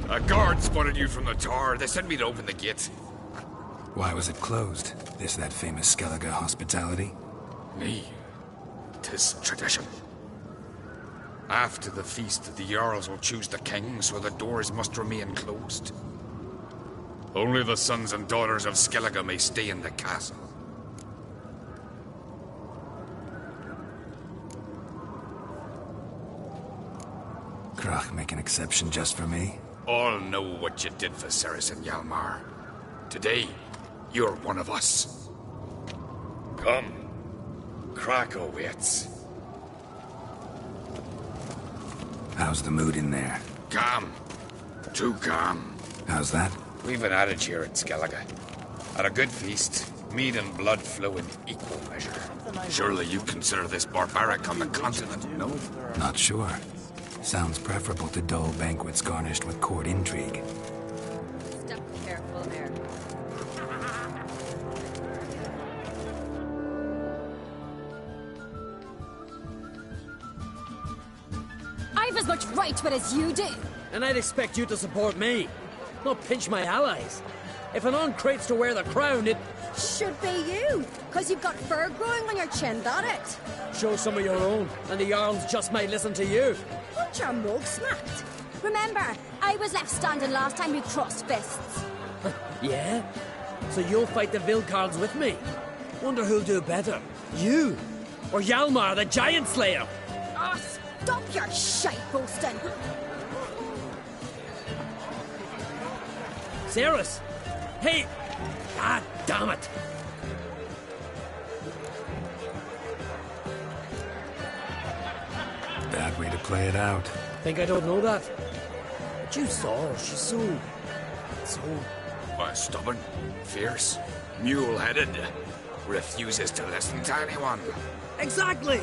A guard spotted you from the tower. They sent me to open the gate. Why was it closed? Is that famous Skellige hospitality? Me. 'Tis tradition. After the feast, the Jarls will choose the king, so the doors must remain closed. Only the sons and daughters of Skellige may stay in the castle. Crach make an exception just for me? All know what you did for Cerys and Hjalmar. Today, you're one of us. Come. Crach awaits. How's the mood in there? Calm. Too calm. How's that? We've an adage here at Skellige. At a good feast, mead and blood flow in equal measure. Surely you consider this barbaric on the continent, no? Not sure. Sounds preferable to dull banquets garnished with court intrigue. Step careful there. I've as much right to it as you do. And I'd expect you to support me, not pinch my allies. If an on-crate's to wear the crown, it... Should be you, because you've got fur growing on your chin, that it? Show some of your own, and the Jarls just might listen to you. Want your mug smacked? Remember, I was left standing last time we crossed fists. Yeah? So you'll fight the Vilcards with me? Wonder who'll do better, you or Hjalmar the Giant Slayer? Oh, stop your shite boasting! Cerys! Hey! God damn it! Bad way to play it out. Think I don't know that? But you saw her, she's so... Stubborn, fierce, mule-headed, refuses to listen to anyone. Exactly!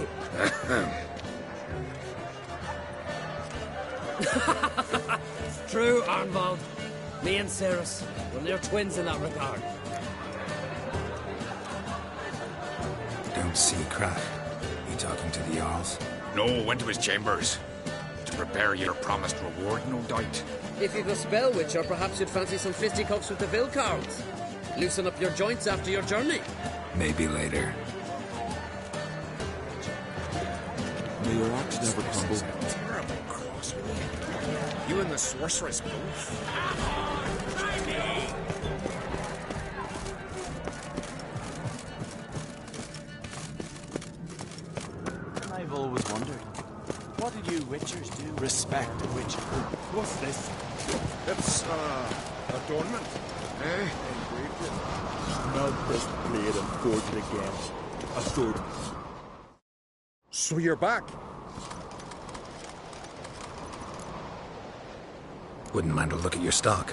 True, Arnvald. Me and Cerys, we're near twins in that regard. Don't see Crach. You talking to the Jarls? No, went to his chambers. To prepare your promised reward, no doubt. If you've a spell witcher, perhaps you'd fancy some fisticuffs with the Vilcards. Loosen up your joints after your journey. Maybe later. May your axe never crumble. Terrible cross. You and the sorceress both. I've always wondered, what do you witchers do? Respect a witcher. What's this? It's, adornment. Eh? Engraved out this blade and forge it again. A sword. So you're back? Wouldn't mind a look at your stock.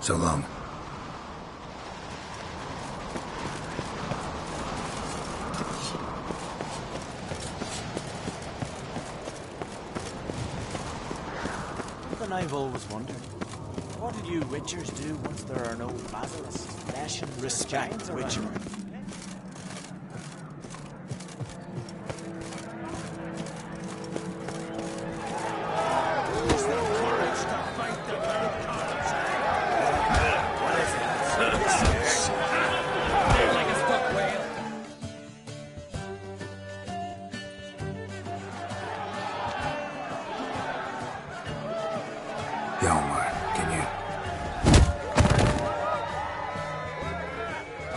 So long. Something I've always wondered. What did you witchers do once there are no basilisks? Flesh and respect, witcher. Hjalmar, can you...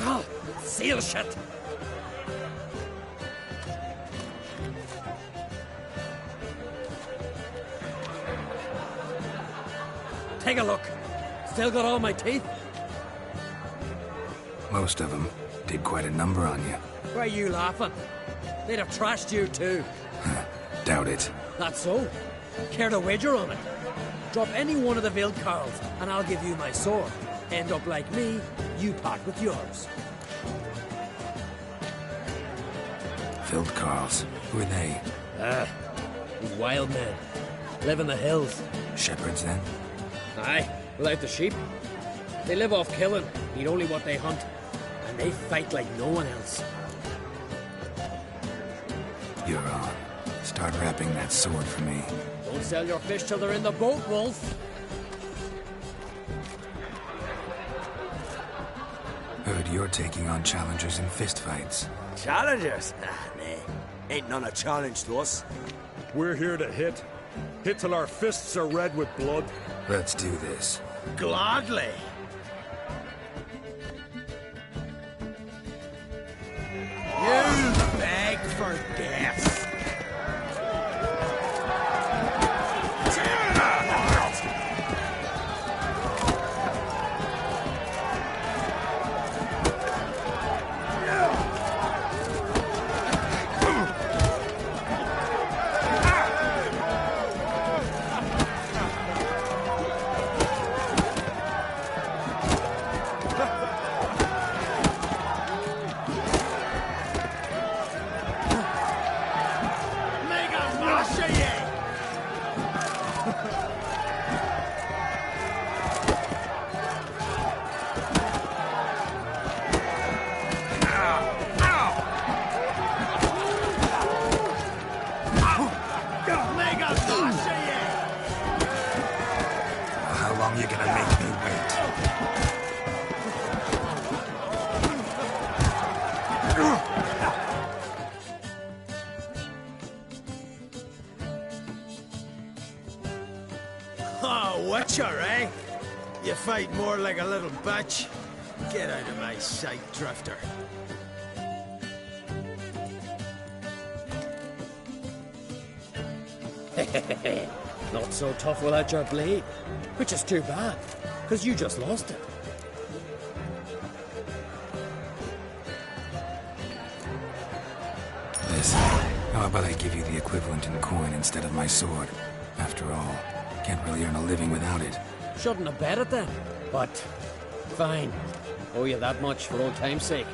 Oh, seal shit! Take a look. Still got all my teeth? Most of them did quite a number on you. Why are you laughing? They'd have trashed you too. Doubt it. That's so. Care to wager on it? Drop any one of the Vild Carls, and I'll give you my sword. End up like me, you part with yours. Vild Carls. Who are they? These wild men. Live in the hills. Shepherds, then? Aye, without the sheep. They live off killing, eat only what they hunt. And they fight like no one else. You're on. Start wrapping that sword for me. Don't sell your fish till they're in the boat, Wolf. Heard you're taking on challengers in fistfights. Challengers? Ah, nah. Ain't none a challenge to us. We're here to hit. Hit till our fists are red with blood. Let's do this. Gladly. You beg for death. How long you gonna make me wait? Oh, Witcher, eh? You fight more like a little bitch. Get out of my sight, Drifter. Not so tough without your blade. Which is too bad, because you just lost it. Listen, How about I give you the equivalent in coin instead of my sword? After all, can't really earn a living without it. Shouldn't have bet it then. But, fine. Owe you that much for old time's sake.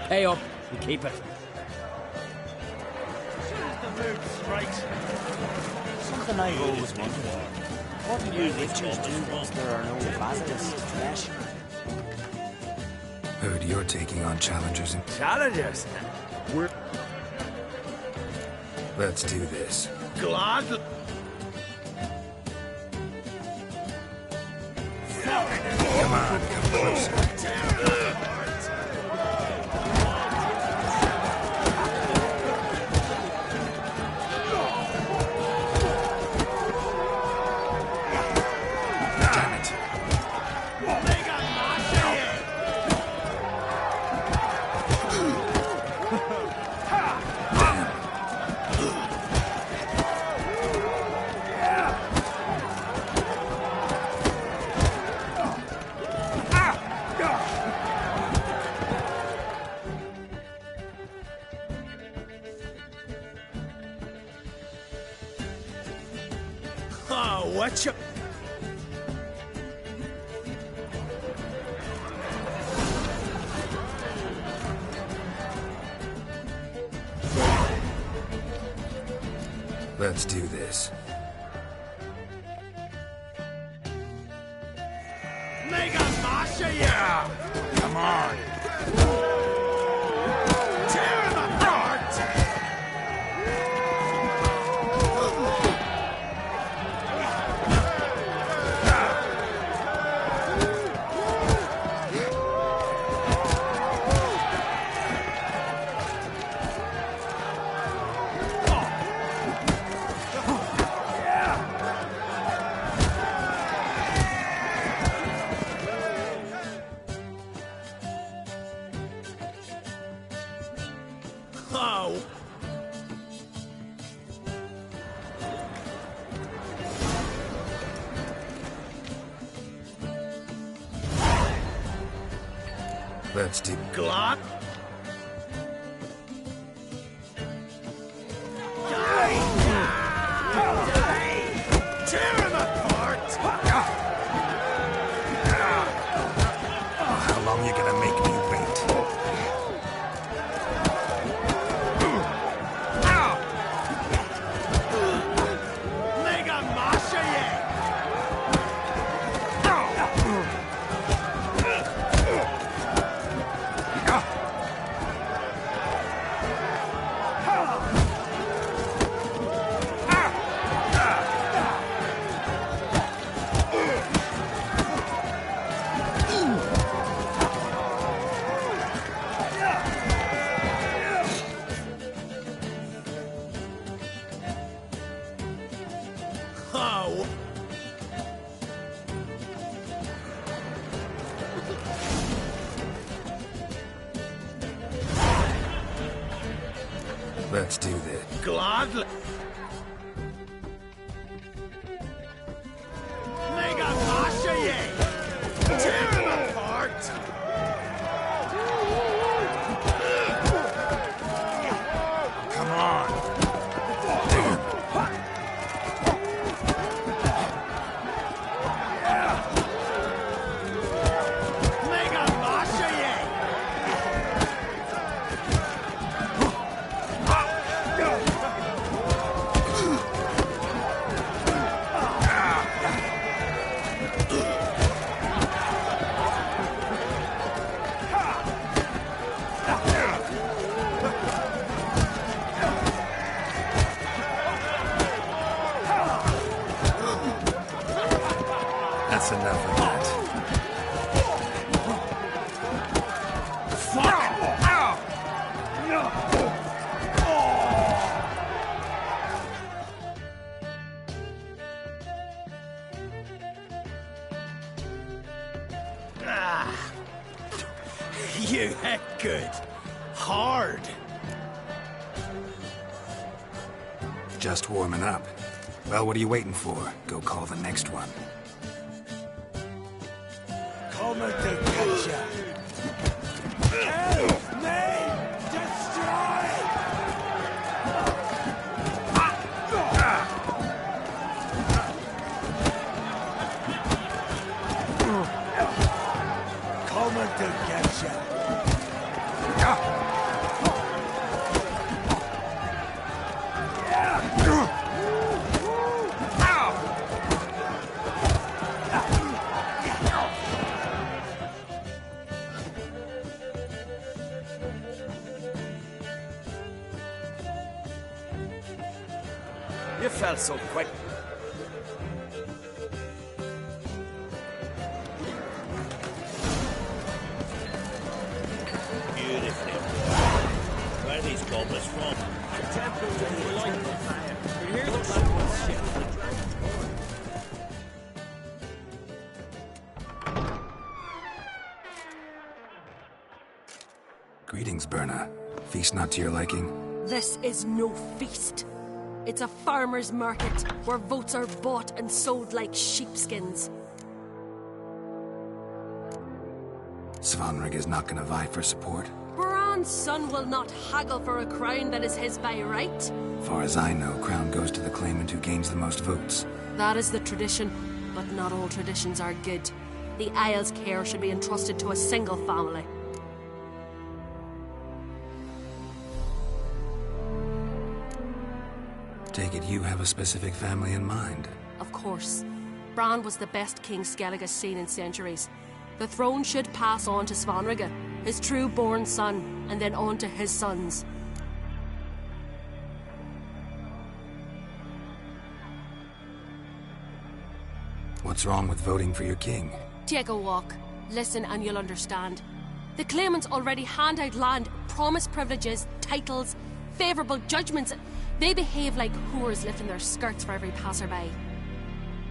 Pay up and keep it. The mood straight. Something I've always wondered. What do you witchers do once there are no basilisks flesh? Heard you're taking on challengers and... Challengers? Let's do this. Glad. Come on, come closer. Oh, what you... Let's do this. Mega Masha, yeah! Come on! Tear him apart! Oh! Let's do... Glock? Tear him apart! How long you gonna make me wait? Mega Masha, yeah! Oh! Let's do this. Gladly. Mega Masha, yeah! Tear him apart! Come on! Mega Masha, yeah! That's enough of that. Ah, you hit good. Hard. Just warming up. Well, what are you waiting for? Go call the next one. Coming to get ya. Help me destroy! You fell so quick. Beautifully. Where are these goblins from? The temple will light the fire. We hear the Black One's ship. Greetings, Berna. Feast not to your liking? This is no feast. It's a farmer's market where votes are bought and sold like sheepskins. Svanrig is not gonna vie for support. Bran's son will not haggle for a crown that is his by right. Far as I know, crown goes to the claimant who gains the most votes. That is the tradition, but not all traditions are good. The Isle's care should be entrusted to a single family. Take it you have a specific family in mind. Of course. Bran was the best king Skellig has seen in centuries. The throne should pass on to Svanrig, his true-born son, and then on to his sons. What's wrong with voting for your king? Take a walk. Listen and you'll understand. The claimants already hand out land, promise privileges, titles, favourable judgments. They behave like whores lifting their skirts for every passerby.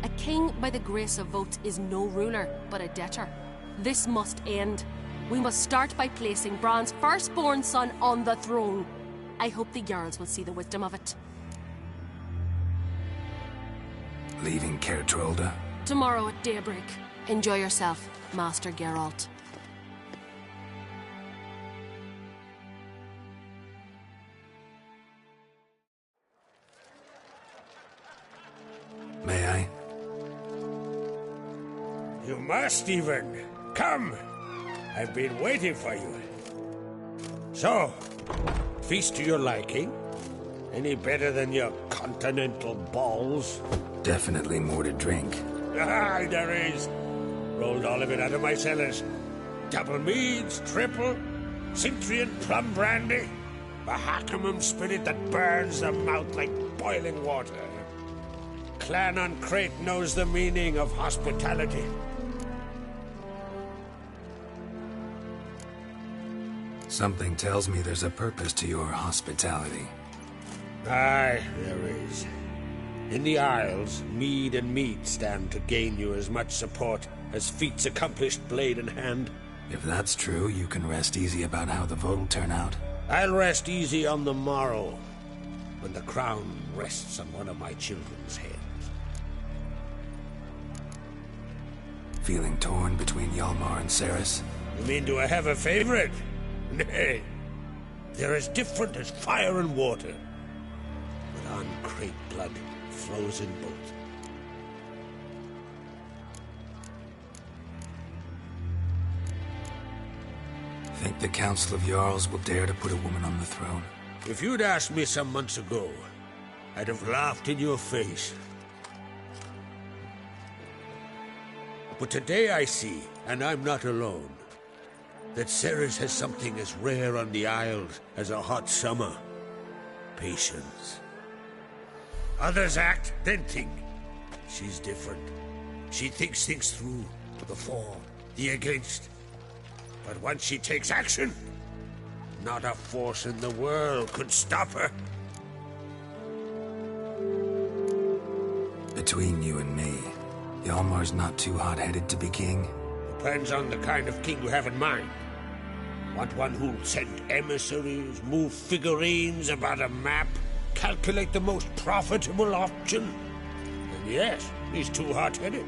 A king by the grace of votes is no ruler, but a debtor. This must end. We must start by placing Bran's firstborn son on the throne. I hope the Jarls will see the wisdom of it. Leaving Caer Trolda? Tomorrow at daybreak. Enjoy yourself, Master Geralt. May I? You must even. Come! I've been waiting for you. So, feast to your liking? Any better than your continental balls? Definitely more to drink. Ah, there is. Rolled all of it out of my cellars. Double meads, triple, Cintrian plum brandy, a Hackamum spirit that burns the mouth like boiling water. Clan on Crate knows the meaning of hospitality. Something tells me there's a purpose to your hospitality. Aye, there is. In the Isles, mead and meat stand to gain you as much support as feats accomplished blade in hand. If that's true, you can rest easy about how the vote will turn out. I'll rest easy on the morrow, when the crown rests on one of my children's heads. Feeling torn between Hjalmar and Cerys? You mean, do I have a favorite? Nay. They're as different as fire and water. But on Crate blood flows in both. Think the Council of Jarls will dare to put a woman on the throne? If you'd asked me some months ago, I'd have laughed in your face. But today I see, and I'm not alone, that Cerys has something as rare on the Isles as a hot summer. Patience. Others act, then think. She's different. She thinks things through. The for, the against. But once she takes action, not a force in the world could stop her. Between you and me, Hjalmar's not too hot-headed to be king? Depends on the kind of king you have in mind. Want one who'll send emissaries, move figurines about a map, calculate the most profitable option? And yes, he's too hot-headed.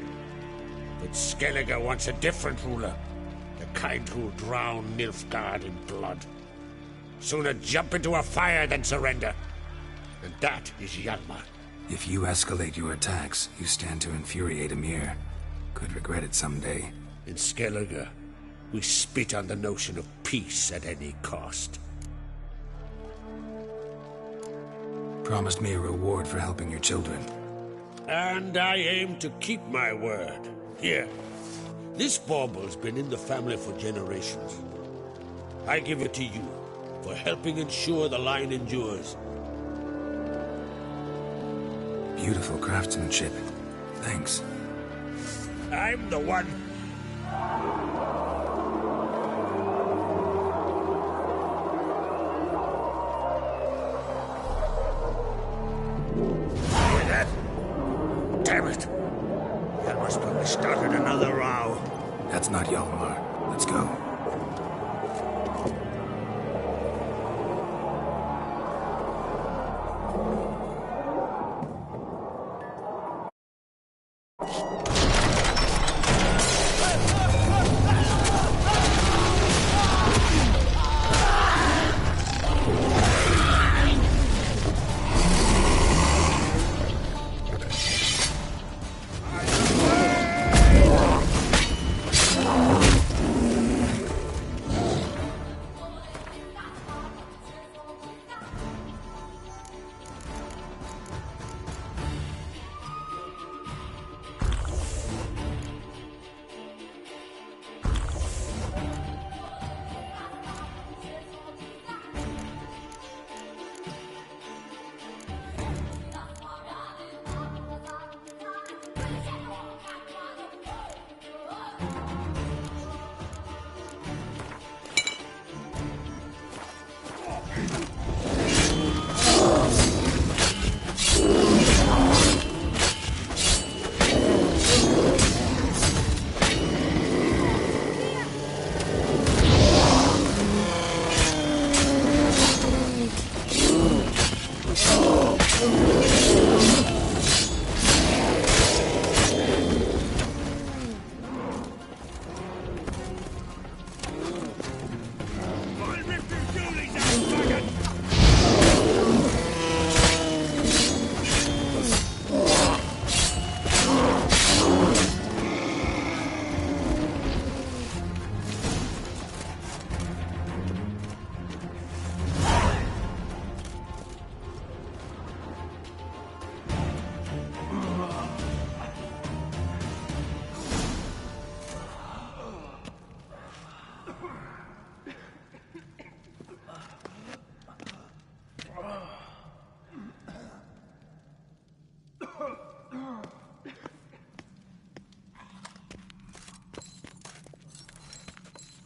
But Skellige wants a different ruler. The kind who'll drown Nilfgaard in blood. Sooner jump into a fire than surrender. And that is Hjalmar. If you escalate your attacks, you stand to infuriate Emhyr. Could regret it someday. In Skellige, we spit on the notion of peace at any cost. Promised me a reward for helping your children. And I aim to keep my word. Here, this bauble's been in the family for generations. I give it to you for helping ensure the line endures. Beautiful craftsmanship. Thanks. I'm the one. Hear that? Damn it. Hjalmar's probably started another row. That's not Hjalmar. Let's go.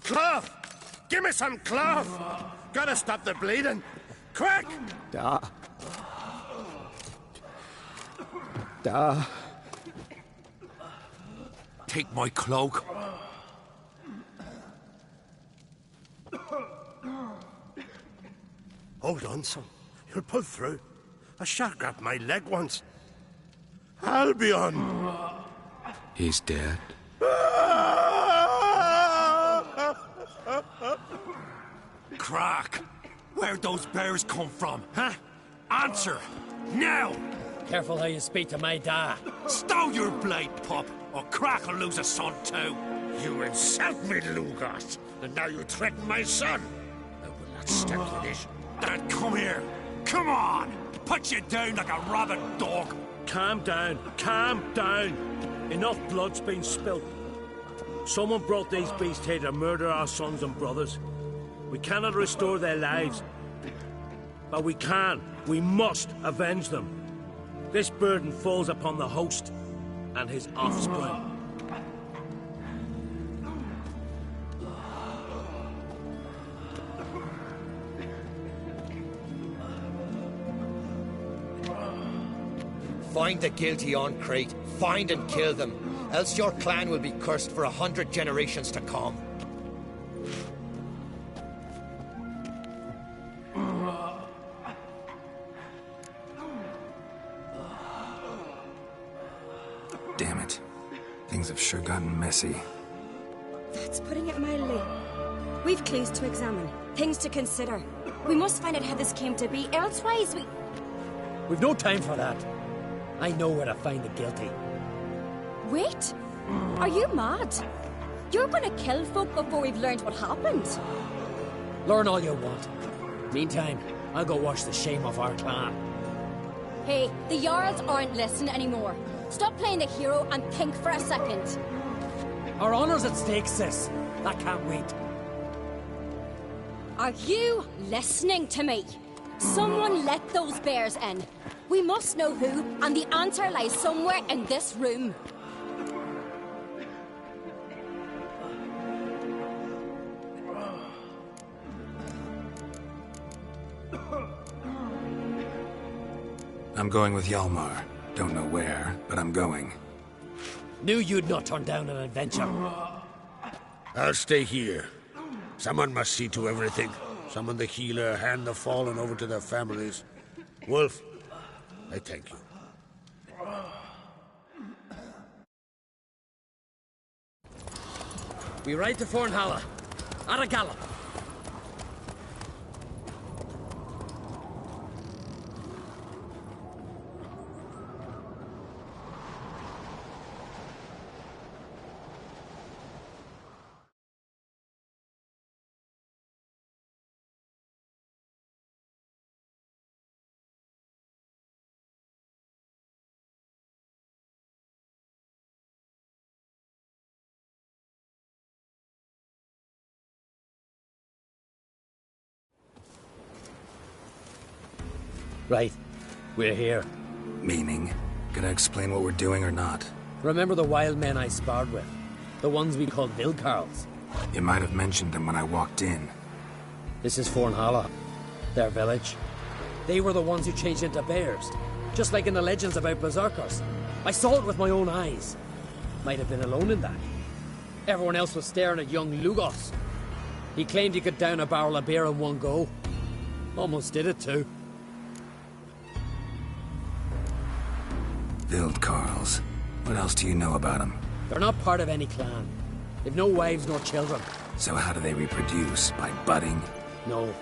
Cloth! Give me some cloth! Gotta stop the bleeding! Quick! Da. Take my cloak. Hold on, son. You'll pull through. A shark grabbed my leg once. Albion! He's dead. Crack! Where'd those bears come from, huh? Answer! Now! Careful how you speak to my dad. Stow your blade, pup, or Crack will lose a son too. You insult me, Lugos, and now you threaten my son. I will not stand for this. Dad, come here. Come on! Put you down like a rabid dog. Calm down. Calm down. Enough blood's been spilt. Someone brought these beasts here to murder our sons and brothers. We cannot restore their lives. But we can. We must avenge them. This burden falls upon the host and his offspring. Find the guilty on Crate. Find and kill them. Else your clan will be cursed for 100 generations to come. Damn it. Things have sure gotten messy. That's putting it mildly. We've clues to examine, things to consider. We must find out how this came to be, elsewise We've no time for that. I know where to find the guilty. Wait! Are you mad? You're gonna kill folk before we've learned what happened. Learn all you want. Meantime, I'll go wash the shame off our clan. Hey, the Jarls aren't listening anymore. Stop playing the hero and think for a second. Our honor's at stake, sis. I can't wait. Are you listening to me? Someone let those bears in. We must know who, and the answer lies somewhere in this room. I'm going with Hjalmar. Don't know where, but I'm going. Knew you'd not turn down an adventure. I'll stay here. Someone must see to everything. Summon the healer, hand the fallen over to their families. Wolf, I thank you. We ride to Fornhalla. At a gallop. Right. We're here. Meaning? Gonna explain what we're doing or not? Remember the wild men I sparred with? The ones we called Vilkarls? You might have mentioned them when I walked in. This is Fornhalla. Their village. They were the ones who changed into bears. Just like in the legends about berserkers. I saw it with my own eyes. Might have been alone in that. Everyone else was staring at young Lugos. He claimed he could down a barrel of beer in one go. Almost did it too. Vilkarls. What else do you know about them? They're not part of any clan. They've no wives nor children. So how do they reproduce? By budding? No.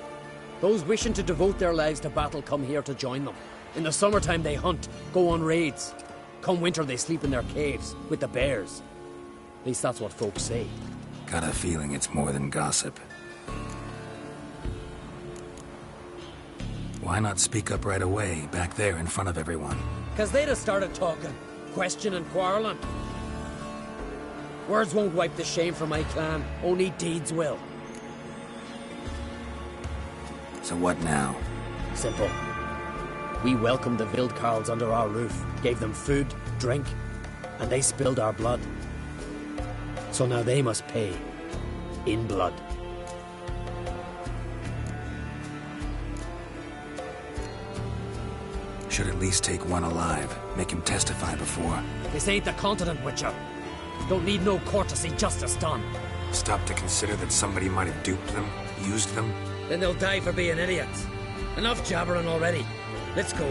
Those wishing to devote their lives to battle come here to join them. In the summertime they hunt, go on raids. Come winter they sleep in their caves, with the bears. At least that's what folks say. Got a feeling it's more than gossip. Why not speak up right away, back there in front of everyone? 'Cause they'd have started talking, questioning, quarreling. Words won't wipe the shame from my clan, only deeds will. So what now? Simple. We welcomed the Vilkarls under our roof, gave them food, drink, and they spilled our blood. So now they must pay. In blood. Should at least take one alive. Make him testify before. This ain't the continent, Witcher. Don't need no courtesy, justice done. Stop to consider that somebody might have duped them, used them. Then they'll die for being idiots. Enough jabbering already. Let's go.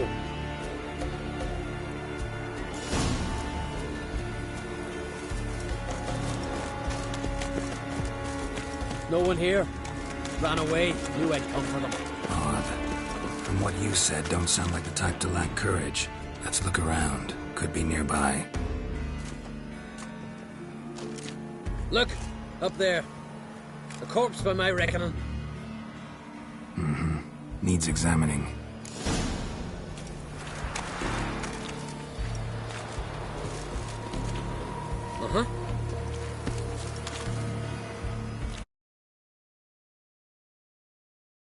No one here? Ran away, knew I'd come for them. Odd. From what you said, don't sound like the type to lack courage. Let's look around. Could be nearby. Look, up there. A corpse by my reckoning. Mm-hmm. Needs examining. Uh-huh.